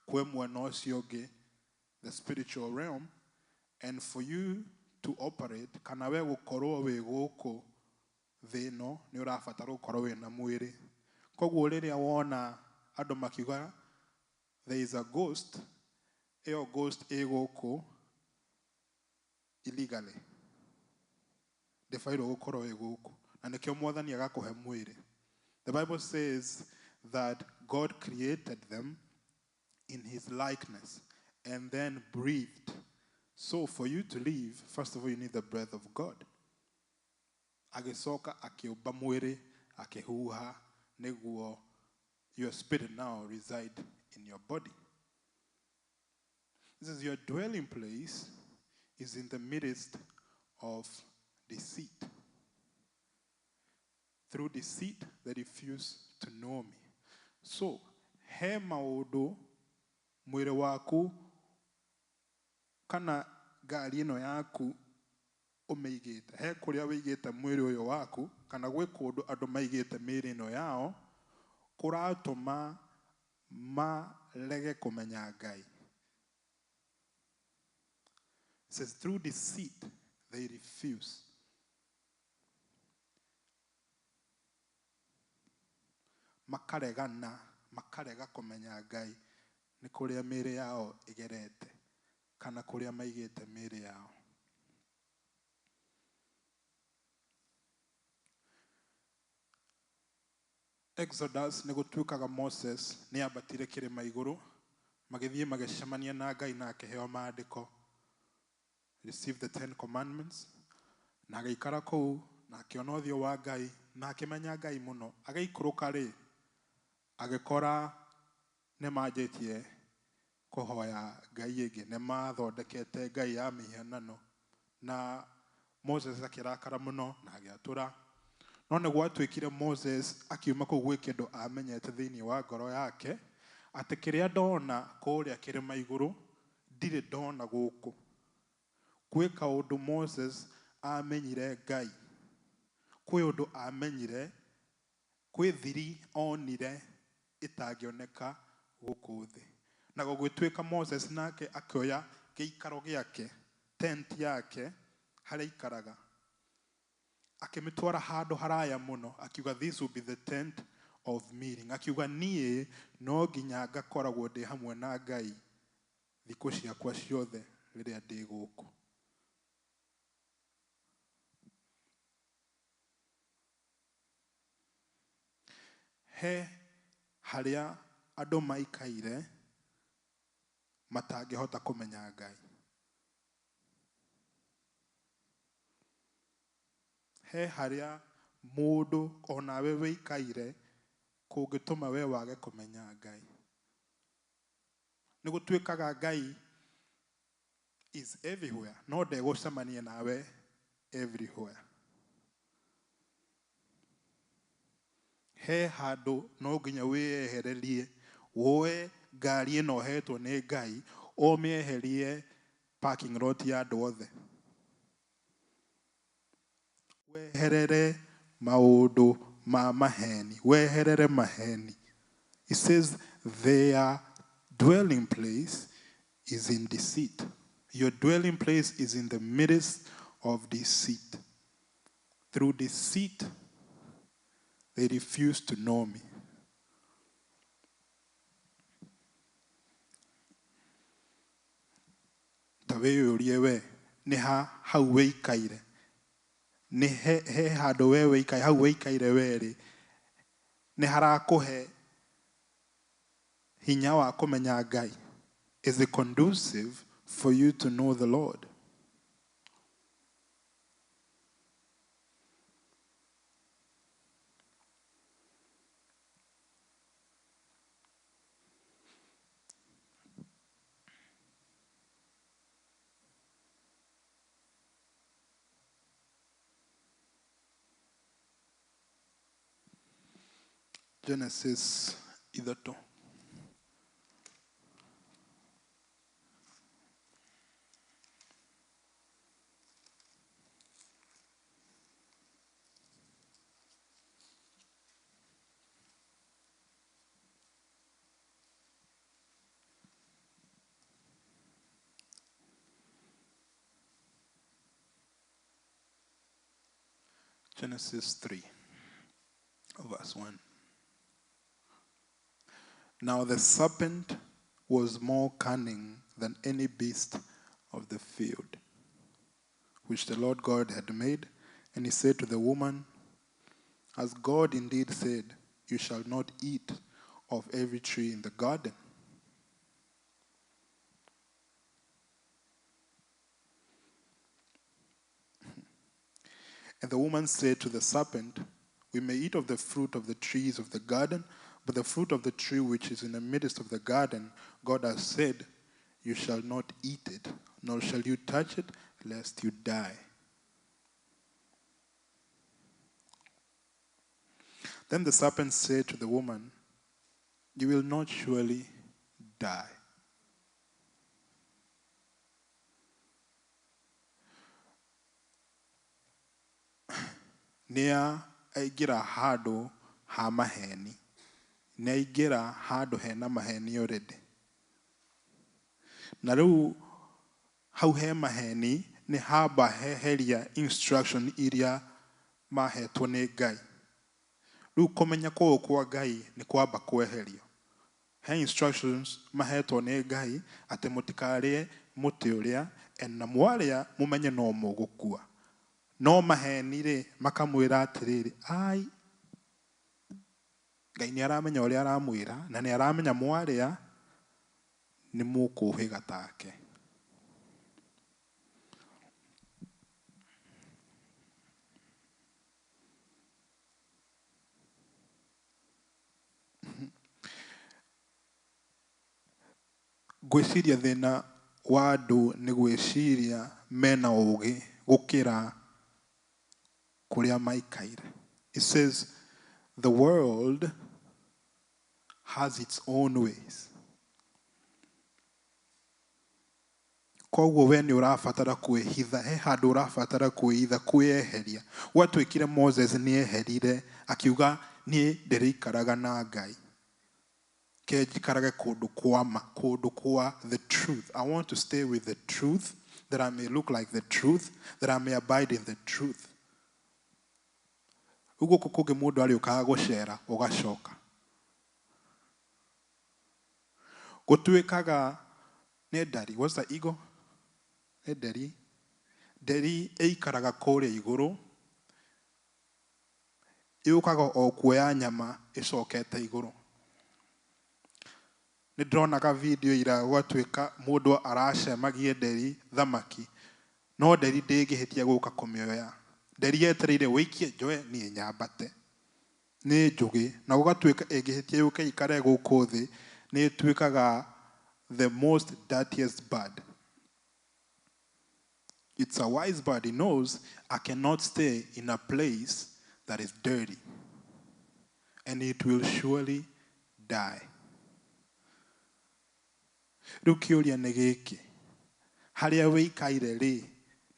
kwĩ mwena ũcio ũngĩ, the spiritual realm, and for you to operate, kana we gũkorwo wĩ gũkũ thĩ ĩno nĩ ũrabatara gũkorwo wĩna mwĩrĩ. Koguo rĩrĩa wona andũ makiuga there is a ghost, ĩyo ghost ĩ gũkũ illegally, ndĩbairwo gũkorwo ĩ gũkũ, na nĩkĩo Mwathani agakũhe mwĩrĩ. The Bible says that God created them in his likeness and then breathed. So for you to live, first of all, you need the breath of God. Agisoka akiumba mwĩrĩ, akihuha, nĩguo your spirit now reside in your body. This is your dwelling place is in the midst of deceit. Through deceit, they refuse to know me. So, he maũndũ mwĩrĩ waku kana ngari ĩno yaku ũmĩigĩte, he kũrĩa wĩigĩte mwĩrĩ ũyũ waku, kana gwĩ kũndũ andũ maigĩte mĩĩrĩ ĩno yao, kũratũma marege kũmenya Ngai. It says through deceit they refuse. Makaregana, makarega kũmenya Ngai nĩ kũrĩa mĩĩrĩ yao ĩgerete, kana kũrĩa maigĩte mĩĩrĩ yao. Exodus nĩ gũtuĩkaga Moses nĩ ambatire kĩrĩma igũrũ, magĩthiĩ magĩcemania na Ngai na akĩheo maandĩko, received the 10 commandments, na agĩikara kũu na akĩona ũthiũ wa Ngai na akĩmenya Ngai mũno. Agĩikũrũka rĩ, agĩkora nĩ manjĩtie kũhoya Ngai ĩngĩ, nĩ mathondekete Ngai ya mĩhianano, na Moses akĩrakara mũno na agĩatũra. No nĩ gwatuĩkire Moses akiuma kũu gwĩ kĩndũ amenyete thĩinĩ wa ngoro yake, atĩ kĩrĩa ndona kũrĩa kĩrĩma igũrũ ndirĩ ndona gũkũ. Kwĩ kaũndũ Moses amenyire Ngai, kwĩ ũndũ amenyire, kwĩ thiri onire ĩtangĩoneka gũkũ thĩ. Na gũgĩtuĩka Moses nake akĩoya gĩikaro gĩake, tent yake, harĩa aikaraga, akĩmĩtwara handũ haraya mũno, akiuga this will be the tent of meeting. Akiuga niĩ no nginya ngakoragwo ndĩ hamwe na Ngai thikũ ciakwa ciothe rĩrĩa ndĩ gũkũ. He harĩa andũ maikaire matangĩhota kũmenya Ngai. He harĩa mũndũ onawe wĩikaire kũngĩtũma we wage kũmenya Ngai. Nĩ gũtuĩkaga Ngai is everywhere, no ndegũcemania nawe everywhere. He handũ no nginya wĩyehererie, woe ngari ĩno hetwo nĩ Ngai, ũmĩeherie parking lot ya andũ othe. Weherere maũndũ ma maheni, weherere maheni. It says their dwelling place is in deceit. Your dwelling place is in the midst of deceit. Through deceit, they refuse to know me. Ta wĩyũrie we, nĩ ha hau wĩikaire. Nĩ he handũ we wĩikaire, hau wĩikaire we rĩ, nĩ harakũhe hinya wa kũmenya Ngai. Is it conducive for you to know the Lord? Genesis 3. Genesis 3, verse 1. Now the serpent was more cunning than any beast of the field, which the Lord God had made. And he said to the woman, "Has God indeed said, you shall not eat of every tree in the garden?" And the woman said to the serpent, "We may eat of the fruit of the trees of the garden, but the fruit of the tree which is in the midst of the garden, God has said, you shall not eat it, nor shall you touch it, lest you die." Then the serpent said to the woman, "You will not surely die." Nia aigira hado ha maheni. Nia aigira hado hena maheni already. Na riu hau he maheni ni hamba heheria instruction iria mahetwo ni Ngai. Riu kumenya kuu kwa Ngai ni kwamba kweherio. He instructions mahetwo ni Ngai ati mutikarie muti uria na mwaria mumenye no mugukua. No maheni ri makamwira atiriri, ai Ngai ni aramenya uria aramwira na ni aramenya mwaria ni mukuhiga take. Gwiciria thina wa andu ni gwiciria mena ugi gukira kuria maikaire. It says the world has its own ways. Koguo we ni urabatara kwihitha, he handu urabatara kwihitha, kwieheria. Watwikire Moses ni eherire akiuga ni ndirikaraga na Ngai. Kejikarage kundu kwa the truth. I want to stay with the truth, that I may look like the truth, that I may abide in the truth. Ugo kukuge mundu ali ukaga gucera ugacoka. Gutwikaga ne ndari. What's the eagle? Ne ndari. Ndari eikaraga kuria iguru. Yukaga o kuoya nyama icokete iguru. Nindronaga video ira gwatwika mundu aracemagie nderi thamaki. No nderi ndingihitia guka kumioya. Nderi yetereire wikie njoe ni nyambate. Ni njugi na gugatwika ingihitia yuka ikare guku thi ni twikaga the most dirtiest bird. It's a wise bird. It knows I cannot stay in a place that is dirty. And it will surely die. Rukiuria nĩ gĩkĩ. Harĩa wĩikaire rĩ,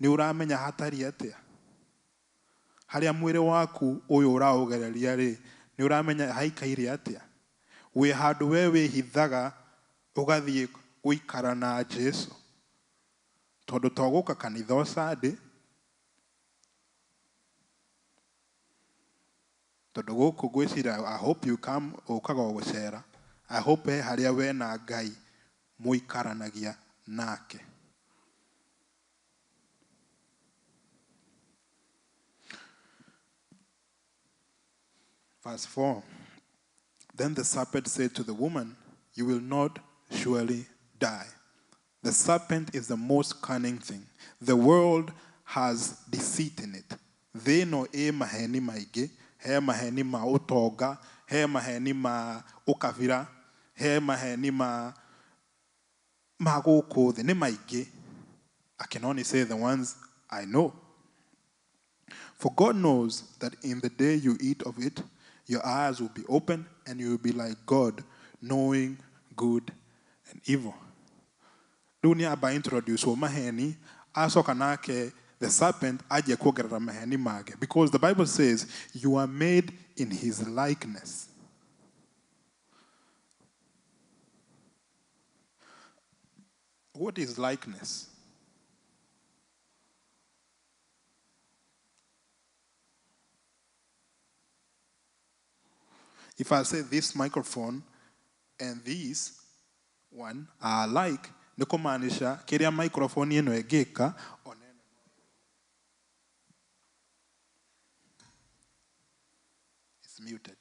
nĩ ũramenya hatari atia. Harĩa mwĩrĩ waku ũyũ ũraũgereria rĩ, nĩ ũramenya haikaire atia. Wĩ handũ we wĩhithaga ũgathiĩ gũikara na Jesu. Tondũ to gũka kanitha o Sunday. Tondũ gũkũ gwĩcira, I hope you come ũkaga o gũcera. I hope harĩa we na Ngai muikaranagia nake. Verse 4. Then the serpent said to the woman, "You will not surely die." The serpent is the most cunning thing. The world has deceit in it. They know maheni maige, he maheni ma utonga, he maheni ma ukavira, he maheni ma magoko the nemaige. I can only say the ones I know. For God knows that in the day you eat of it, your eyes will be open and you will be like God, knowing good and evil. Dunia aba introduce wa maheni asoka nake the serpent aje kugerera maheni mage, because the Bible says you are made in his likeness. What is likeness? If I say this microphone and this one are alike, ni kumaanisha kiria microphone ino egeka oneno. It's muted.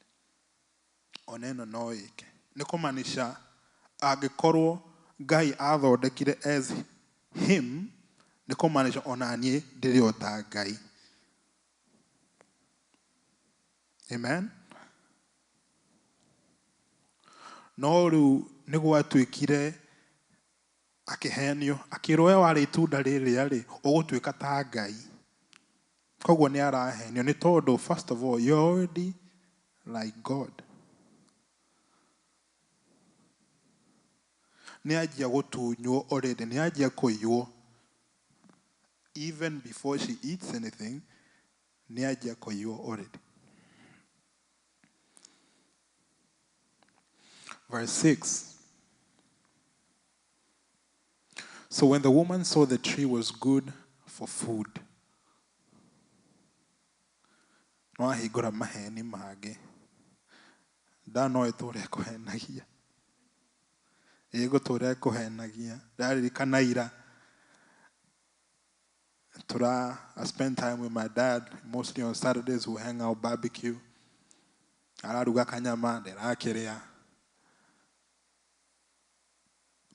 Oneno no ike. Ni kumaanisha agikorwo Ngai athondekire as him, ni kumaanisha onanie ndiri ota Ngai. Amen. No riu ni gwatuikire akihenio akirwo we wari itunda riria ri ugutuika ta Ngai. Koguo ni arahenio ni tondu first of all you're already like God. Ni ajia gutunywo already, ni ajia kuiywo. Even before she eats anything, ni ajia kuiywo already. Verse 6. So when the woman saw the tree was good for food, no ahingura maheni mage. Da no etore kuhenagia. Ego tore kuhenagia. Ndaririkana ira. I spend time with my dad. Mostly on Saturdays we hang out barbecue. Araruga kanyama ndirakiria.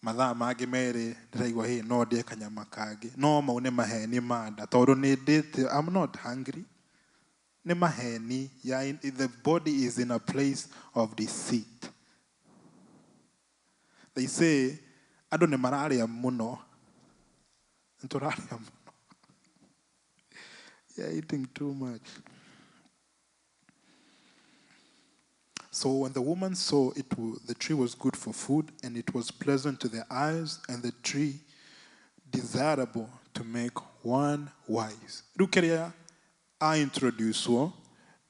Mathaa mangĩ merĩ ndĩraigua hĩ no ndĩe kanyama kangĩ no mau nĩ maheni manda tondũ nĩ ndĩte. I'm not hungry. Nĩ maheni. The body is in a place of deceit. They say andũ nĩ mararĩa mũno. Nĩtũrarĩa mũno. You're eating too much. So when the woman saw the tree was good for food, and it was pleasant to the eyes, and the tree desirable to make one wise. Rĩu kĩrĩa introducewo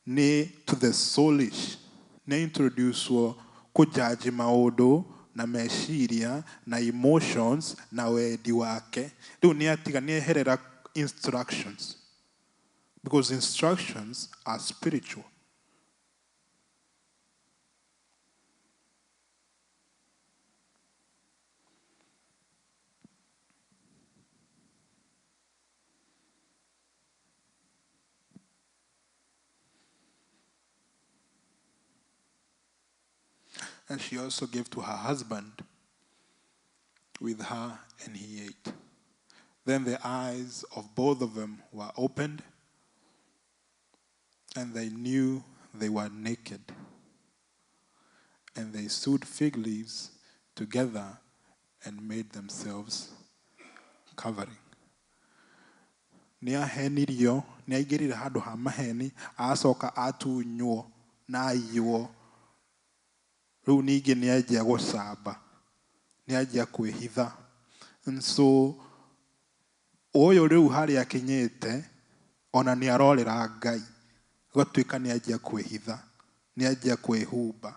nĩ to the soulish. Nĩ introducewo kũjaji maũndũ na meciria na emotions na wendi wake. Rĩu nĩ atiga nĩ eherera instructions. Because instructions are spiritual. And she also gave to her husband with her, and he ate. Then the eyes of both of them were opened, and they knew they were naked. And they sewed fig leaves together and made themselves covering. Ni ahenirio, ni aigirire handu ha maheni, acoka atunywo na aiywo. Riu ningĩ ni anjia gũcamba, ni anjia kwĩhitha. And so ũyũ rĩu harĩa akinyĩte ona ni arorera Ngai, gũtuĩka ni anjia kwĩhitha, ni anjia kwĩhumba.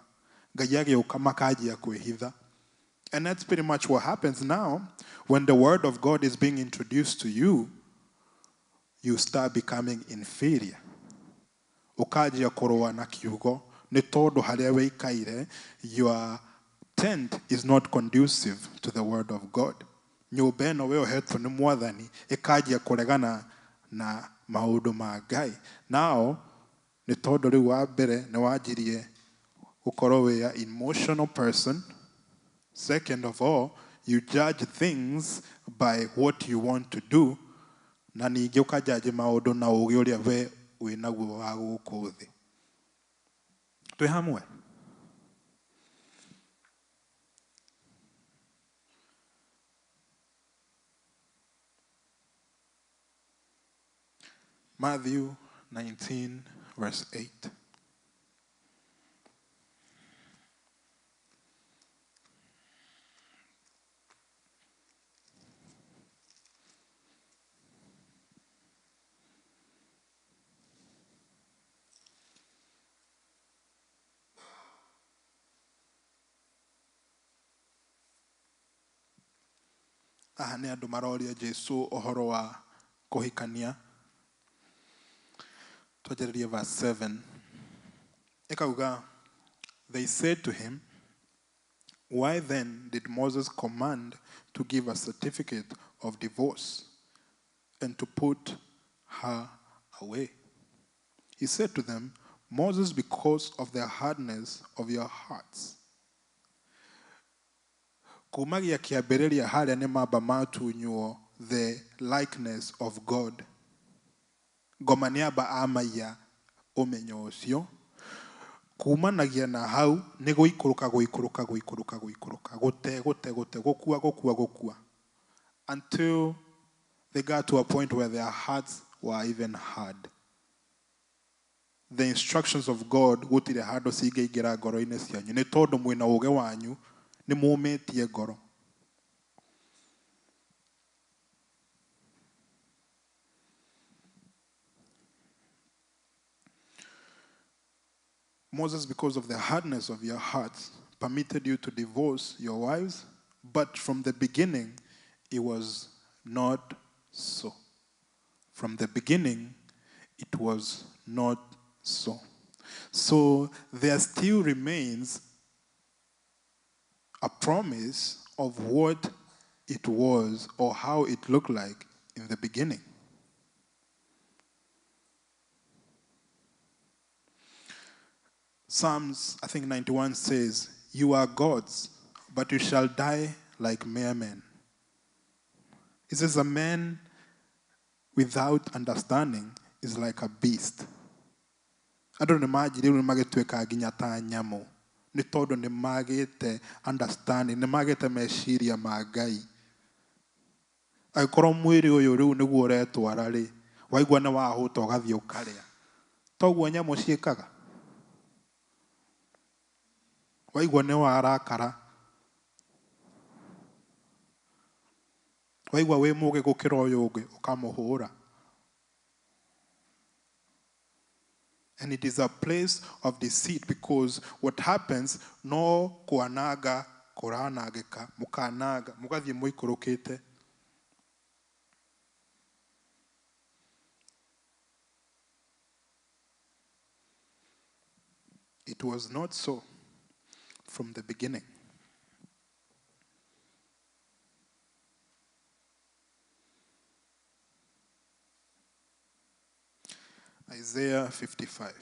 Ngai agĩũka makanjia kwĩhitha. And that's pretty much what happens now. When the word of God is being introduced to you, you start becoming inferior. Ũkanjia kũrũa na kiugo. Ni tondũ harĩa wĩikaire, your tent is not conducive to the word of God. Nyũmba ĩno we ũhetwo nĩ Mwathani ĩkanjia kũregana na maũndũ ma Ngai. Now, ni tondũ rĩu wa mbere nĩ wanjirie gũkorwo wĩ an emotional person. Second of all, you judge things by what you want to do. Na ningĩ ũkanjaji maũndũ na ũũgĩ ũrĩa we wĩnaguo wa gũkũ thĩ. Twĩ hamwe? Matthew 19, verse 8. Aha nĩ andũ maroria Jesu ũhoro wa kũhikania. Twanjĩrĩrie verse 7. Ĩkauga, They said to him, "Why then did Moses command to give a certificate of divorce and to put her away?" He said to them, "Moses, because of the hardness of your hearts." Kumagia kiambĩrĩria harĩa nĩ mamba matunywo the likeness of God. Ngoma nĩ amba amaiya ũmenyo ũcio. Kumanagia na hau nĩ gũikũrũka gũkua until they got to a point where their hearts were even hard. The instructions of God gũtirĩ handũ cingĩingĩra ngoro-inĩ cianyu nĩ tondũ mwĩna ũũgĩ wanyu nĩ mũmĩtie ngoro. Moses, because of the hardness of your hearts, permitted you to divorce your wives, but from the beginning, it was not so. From the beginning, it was not so. So there still remains a promise of what it was or how it looked like in the beginning. Psalms, I think 91 says, "You are gods, but you shall die like mere men." It says a man without understanding is like a beast. Andũ nĩ manjire rĩu magĩtuĩka nginya ta nyamũ nĩ tondũ nĩ magĩte understanding, nĩ magĩte meciria ma Ngai. Angĩkorwo mwĩrĩ ũyũ rĩu nĩguo ũretwara rĩ, waigua nĩ wahũta ũgathiĩ ũkarĩa. Toguo nyamũ ciĩkaga. Waigua nĩ warakara. Waigua wĩ mũũgĩ gũkĩra ũyũ ũngĩ ũkamũhũra. And it is a place of deceit because what happens no kwananga kũranangĩka mũkananga mũgathiĩ mũikũrũkĩte. It was not so from the beginning. Isaiah 55.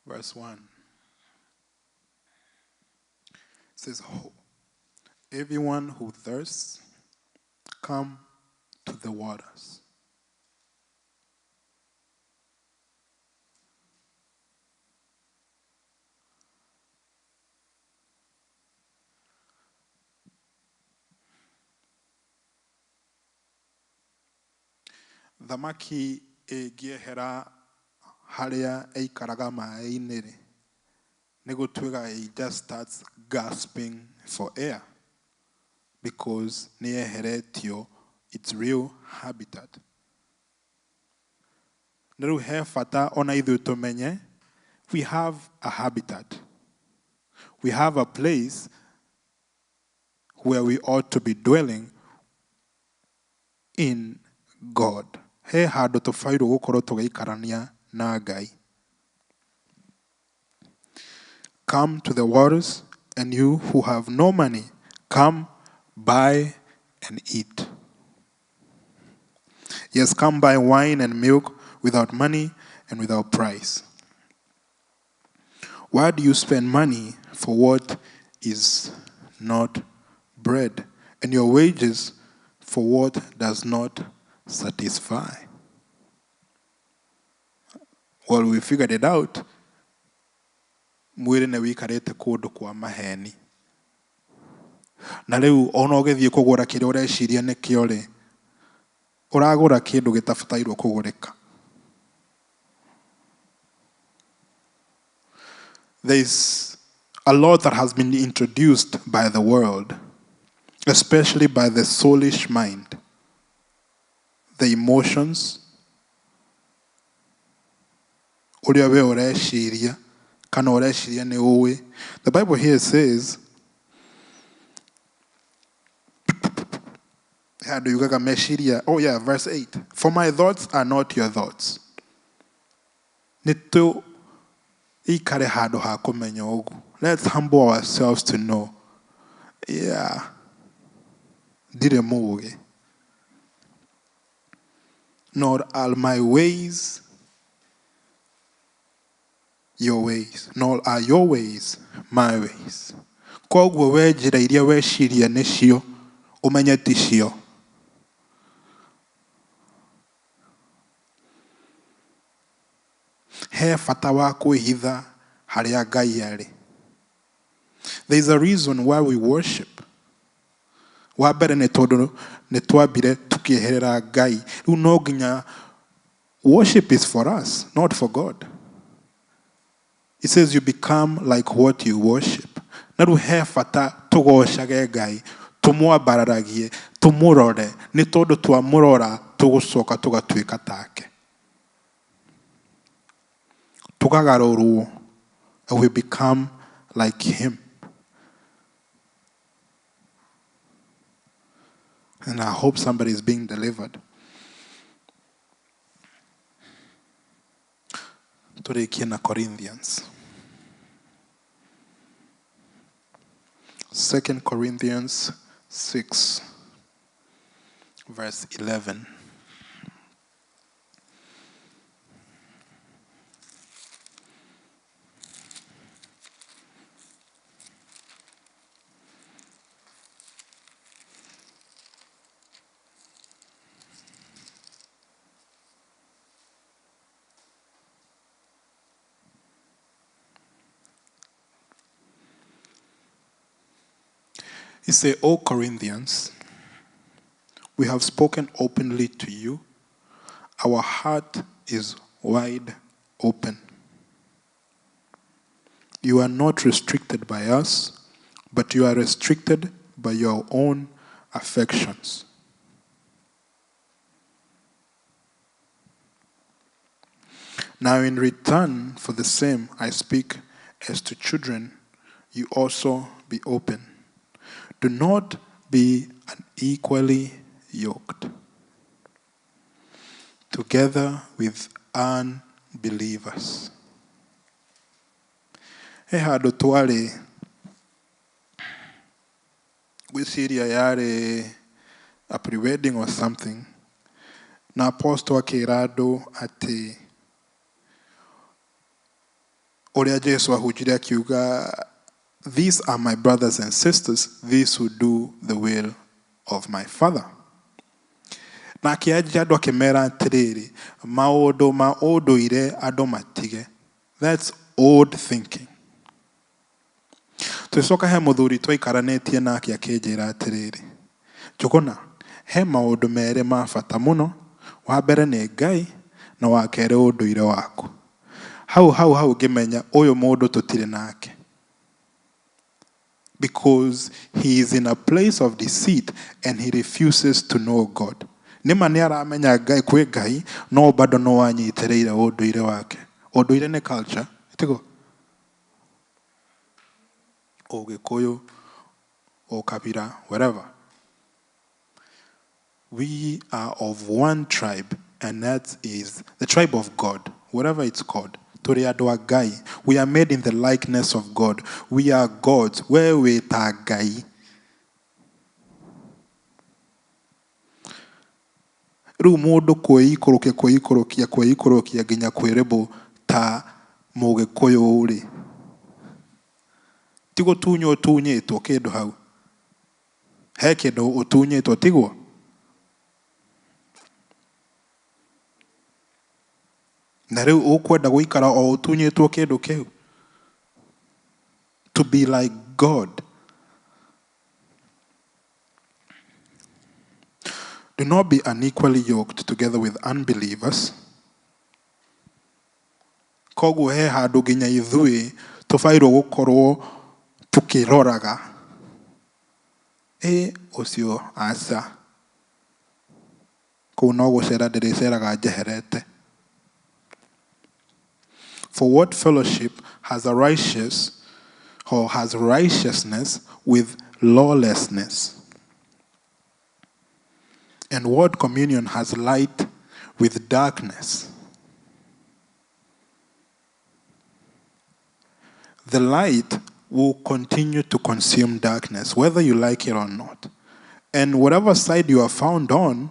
Verse 1. It says, "Everyone who thirsts, come to the waters." Thamaki ĩngĩehera harĩa ĩikaraga maĩ-inĩ rĩ, nĩ gũtuĩka it just starts gasping for air because nĩ eheretio its real habitat. Na rĩu he bata ona ithuĩ tũmenye we have a habitat. We have a place where we ought to be dwelling in God. He handũ tũbairwo gũkorwo tũgĩikarania na Ngai. Come to the waters, and you who have no money, come buy and eat. Yes, come buy wine and milk without money and without price. Why do you spend money for what is not bread, and your wages for what does not satisfy? Well, we figured it out. Mwĩrĩ nĩ wĩikarĩte kũndũ kwa maheni. Na rĩu ona ũgĩthiĩ kũgũra kĩrĩa ũreciria nĩkĩo rĩ, ũragũra kĩndũ gĩtabatairwo kũgũrĩka. There's a lot that has been introduced by the world, especially by the soulish mind. the emotions, uria we ureciria kana ureciria ni uwi. The Bible here says, how do you get meshiria? Oh yeah, verse 8. For my thoughts are not your thoughts. Nito ikare hado ha kumenya ogu. Let's humble ourselves to know. Yeah. Dire muge. Nor are my ways your ways, nor are your ways my ways. Koguo we njira iria weciria nicio umenye ticio. He bata wa kwĩhitha harĩa Ngai arĩ. There is a reason why we worship. Wa mbere nĩ tondũ nĩ twambire tukĩeherera Ngai. Rĩu no nginya worship is for us, not for God. It says you become like what you worship. Na rĩu he bata tũgocage Ngai, tũmwambararagie, tũmũrore, nĩ tondũ twamũrora tũgũcoka tũgatuĩka take. Tukagarũrwo, and we become like him. And I hope somebody is being delivered. Tũrĩkie na Corinthians. 2 Corinthians 6, verse 11. He said, O Corinthians, we have spoken openly to you. Our heart is wide open. You are not restricted by us, but you are restricted by your own affections. Now in return for the same, I speak as to children, you also be open. Do not be unequally yoked together with unbelievers. He handũ twarĩ gwĩciria yarĩ a pre-wedding or something, na apostle akĩra andũ atĩ ũrĩa Jesu ahunjire akiuga, these are my brothers and sisters, these who do the will of my Father. Na akĩanjia andũ akĩmera atĩrĩrĩ, maũndũ ma ũndũire andũ matige. That's old thinking. Tũcoka he mũthuri twaikaranĩtie nake akĩnjĩra atĩrĩrĩ, Njũgũna, he maũndũ merĩ ma bata mũno, wa mbere nĩ Ngai na wa kerĩ ũndũire waku. Hau ngĩmenya ũyũ mũndũ tũtirĩ nake. Because he is in a place of deceit and he refuses to know God. Nĩma nĩ aramenya Ngai kwĩ Ngai, no bado no anyitĩrĩire ũndũire wake. Ũndũire nĩ culture, itigo? Ũgĩkũyũ, Ũkabira, wherever. We are of one tribe, and that is the tribe of God, whatever it's called. Tũrĩ andũ a Ngai. We are made in the likeness of God. We are gods. Where we ta Ngai. Rĩu mũndũ kwĩikũrũkia nginya kwĩrĩbũ ta Mũgĩkũyũ rĩ. Ti gũtunywo ũtunyĩtwo kĩndũ hau. He kĩndũ ũtunyĩtwo tiguo. Na rĩu ũkwenda gũikara o ũtunyĩtwo kĩndũ kĩu. To be like God. Do not be unequally yoked together with unbelievers. Koguo he handũ nginya ithuĩ tũbairwo gũkorwo tukĩroraga. Ũcio aca. kũu no gũcera ndĩrĩceraga njeherete. For what fellowship has a righteous or has righteousness with lawlessness? And what communion has light with darkness? The light will continue to consume darkness, whether you like it or not. And whatever side you are found on,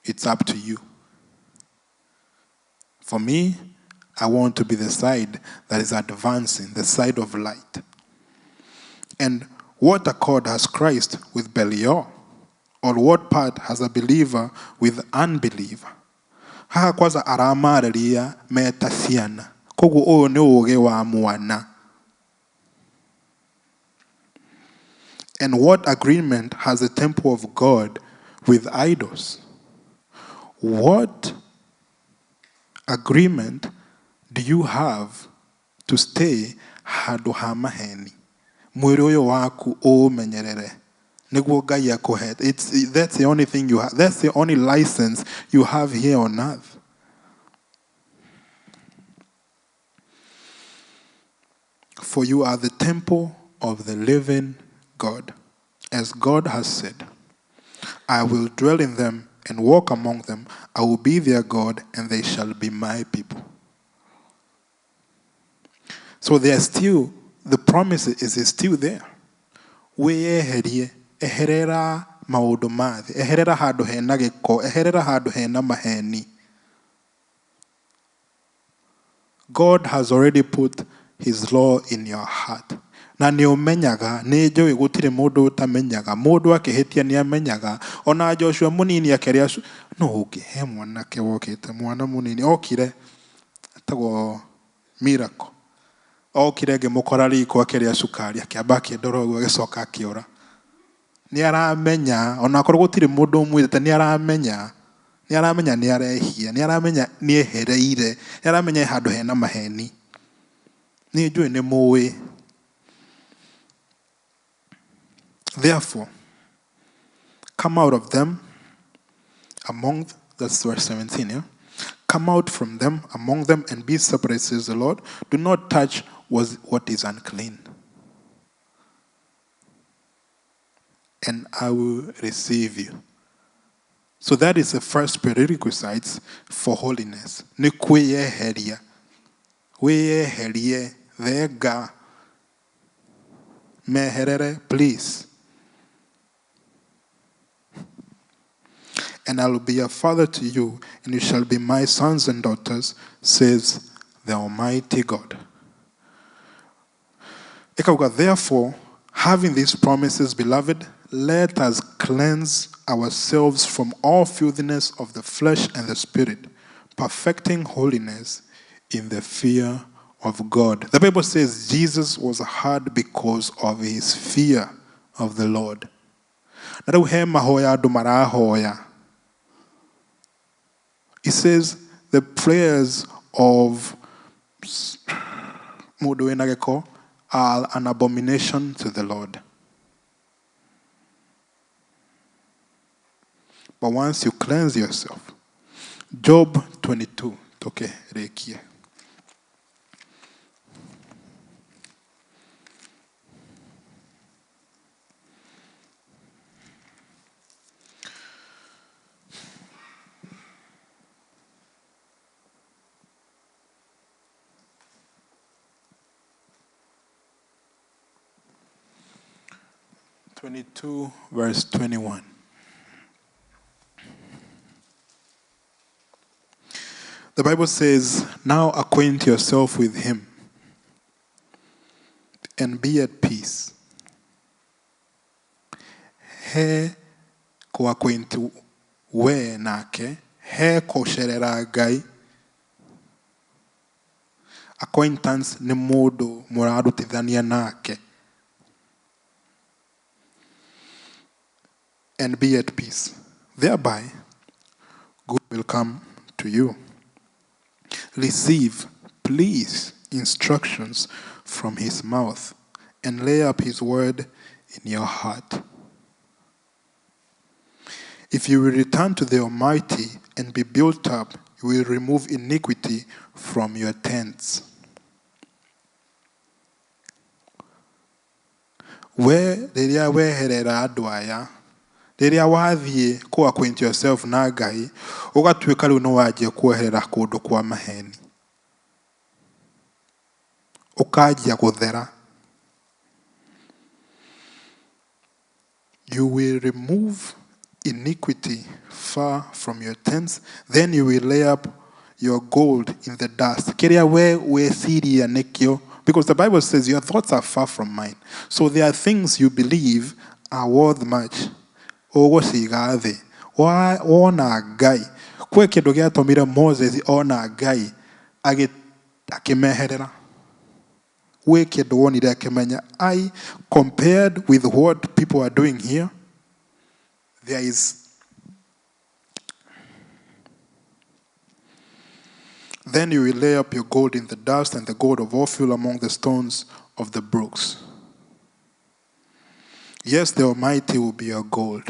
it's up to you. For me, I want to be the side that is advancing, the side of light. And what accord has Christ with Belial? Or what part has a believer with unbeliever? Haha kwanza aramarĩria meta ciana. Koguo ũyũ nĩ ũũgĩ wa mwana. And what agreement has the temple of God with idols? What agreement do you have to stay handũ ha maheni? Mwĩrĩ ũyũ waku ũũmenyerere. Nĩguo Ngai akũhe. That's the only thing you have. That's the only license you have here on earth. For you are the temple of the living God. As God has said, I will dwell in them and walk among them. I will be their God, and they shall be my people. So they are still, the promise is still there. Weyeherie, eherera maũndũ ma thĩ, eherera handũ hena gĩko, eherera handũ hena maheni. God has already put his law in your heart. Na nĩ ũmenyaga, nĩ njũĩ gũtirĩ mũndũ ũtamenyaga. Mũndũ akĩhĩtia nĩ amenyaga. Ona Joshua mũnini akĩrĩa no ũngĩhe mwanake wokĩte mwana mũnini okire atagwo Miracle. Okire ngĩmũkora riko akĩrĩa cukari akĩamba akĩndora ũguo agĩcoka akĩũra. Nĩ aramenya ona akorwo gũtirĩ mũndũ ũmwĩrĩte nĩ aramenya. Nĩ aramenya nĩ arehia, nĩ aramenya nĩ ehereire, nĩ aramenya handũ hena maheni. Nĩ njũĩ nĩ mũĩ. Therefore, come out of them among, that's verse 17, yeah? Come out from them, among them, and be separate, says the Lord. Do not touch what is unclean. And I will receive you. So that is the first prerequisite for holiness. Ni kweyeheria. Weyeherie, vega. Meherere, please. And I will be a father to you, and you shall be my sons and daughters, says the Almighty God. Therefore, having these promises, beloved, let us cleanse ourselves from all filthiness of the flesh and the spirit, perfecting holiness in the fear of God. The Bible says Jesus was hard because of his fear of the Lord. It says the prayers of are an abomination to the Lord. But once you cleanse yourself, Job 22, okay, rekie. Verse 21. The Bible says, now acquaint yourself with him and be at peace. He ko acquaint we nake, he ko sherera gai. Acquaintance ni modo murarutithania nake. And be at peace. Thereby, good will come to you. Receive, please, instructions from his mouth and lay up his word in your heart. If you will return to the Almighty and be built up, you will remove iniquity from your tents. Rĩrĩa weherera andũ aya, rĩrĩa wathiĩ ku acquaint yourself na Ngai, ũgatuĩka rĩu nĩ wanjia kuoherera kũndũ kwa maheni. Ũkanjia gũthera. You will remove iniquity far from your tents, then you will lay up your gold in the dust. Kĩrĩa we weciria nĩkĩo, because the Bible says your thoughts are far from mine. So there are things you believe are worth much. Ũgũciga thĩ. Wona Ngai. Kwĩ kĩndũ gĩatũmire Moses ona Ngai akĩmeherera. Gwĩ kĩndũ wonire akĩmenya. I compared with what people are doing here. There is. Then you will lay up your gold in the dust and the gold of Ophir among the stones of the brooks. Yes, the Almighty will be your gold.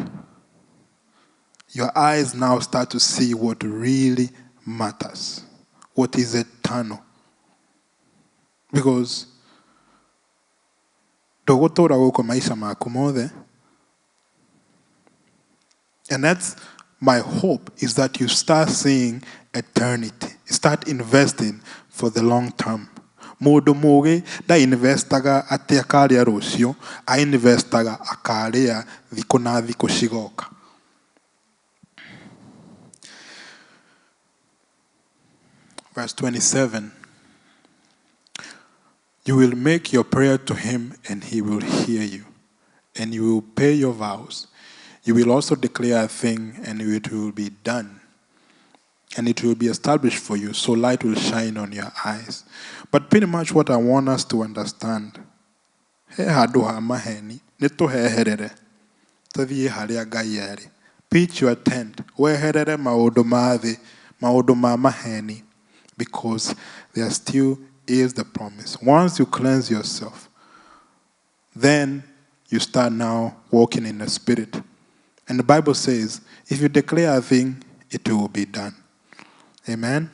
Your eyes now start to see what really matters, what is eternal. Because ndũgũtũũra gũkũ maisha maku mothe. And that's my hope, is that you start seeing eternity. Start investing for the long term. Mũndũ mũũgĩ ndainvestaga atĩ akarĩa rũciũ, ainvestaga akarĩa thikũ na thikũ cigoka. Verse 27. You will make your prayer to him and he will hear you, and you will pay your vows. You will also declare a thing and it will be done, and it will be established for you, so light will shine on your eyes. But pretty much what I want us to understand, he handũ ha maheni nĩ tũheherere tũthiĩ harĩa Ngai arĩ. Pitch your tent, weherere maũndũ ma thĩ, maũndũ ma maheni, because there still is the promise. Once you cleanse yourself, then you start now walking in the Spirit. And the Bible says, if you declare a thing, it will be done. Amen?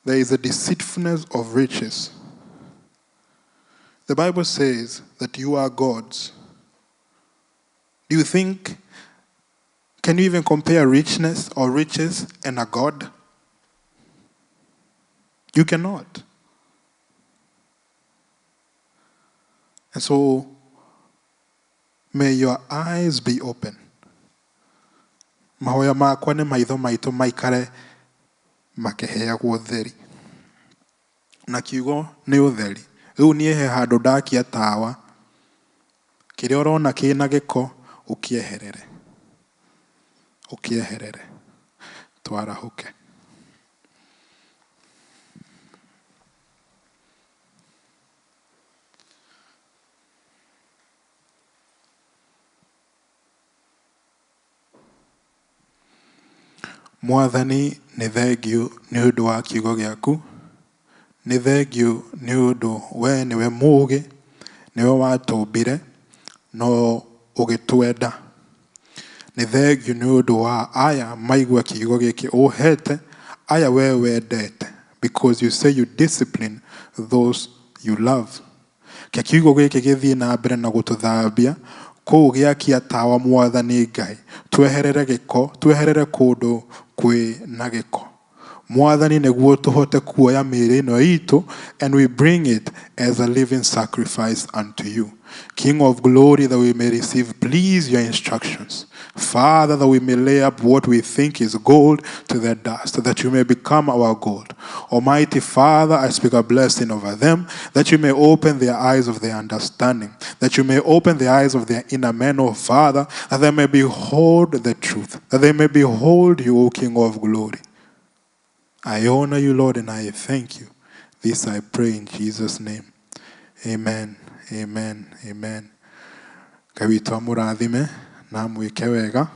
There is a deceitfulness of riches. The Bible says that you are gods. Do you think, can you even compare richness or riches and a God? You cannot. And so, may your eyes be open. Mahoya makwa nĩ maitho maitũ maikare makĩheagwo ũtheri. Na kiugo nĩ ũtheri. Rĩu niĩ he handũ ndakia tawa. Kĩrĩa ũrona kĩna gĩko ũkĩeherere. Ũkĩeherere. Twarahũke. Mwathani, nĩ thengiũ nĩ ũndũ wa kiugo gĩaku. Nĩ thengiũ nĩ ũndũ we nĩwe mũũgĩ, nĩwe watũmbire no ũgĩtwenda. Nĩ thengiũ nĩ ũndũ wa aya maigua kiugo gĩkĩ ũhete, aya we wendete, because you say you discipline those you love. Kĩa kiugo gĩkĩ gĩthiĩ na mbere na gũtũthambia, kũu gĩakia tawa Mwathani Ngai, tweherere gĩko, tweherere kũndũ kwĩ na gĩko. Mwathani nĩguo tũhote kuoya mĩĩrĩ ĩno itũ, and we bring it as a living sacrifice unto you. King of glory, that we may receive, please, your instructions. Father, that we may lay up what we think is gold to the dust, that you may become our gold. Almighty Father, I speak a blessing over them, that you may open their eyes of their understanding, that you may open the eyes of their inner man, O Father, that they may behold the truth, that they may behold you, O King of glory. I honor you, Lord, and I thank you. This I pray in Jesus' name. Amen. Amen. Amen. Ngai witũ amũrathime na mwĩke wega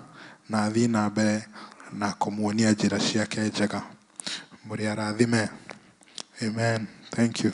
na athiĩ na mbere na kũmuonia njĩra ciake njega. Mũrĩ arathime. Amen. Thank you.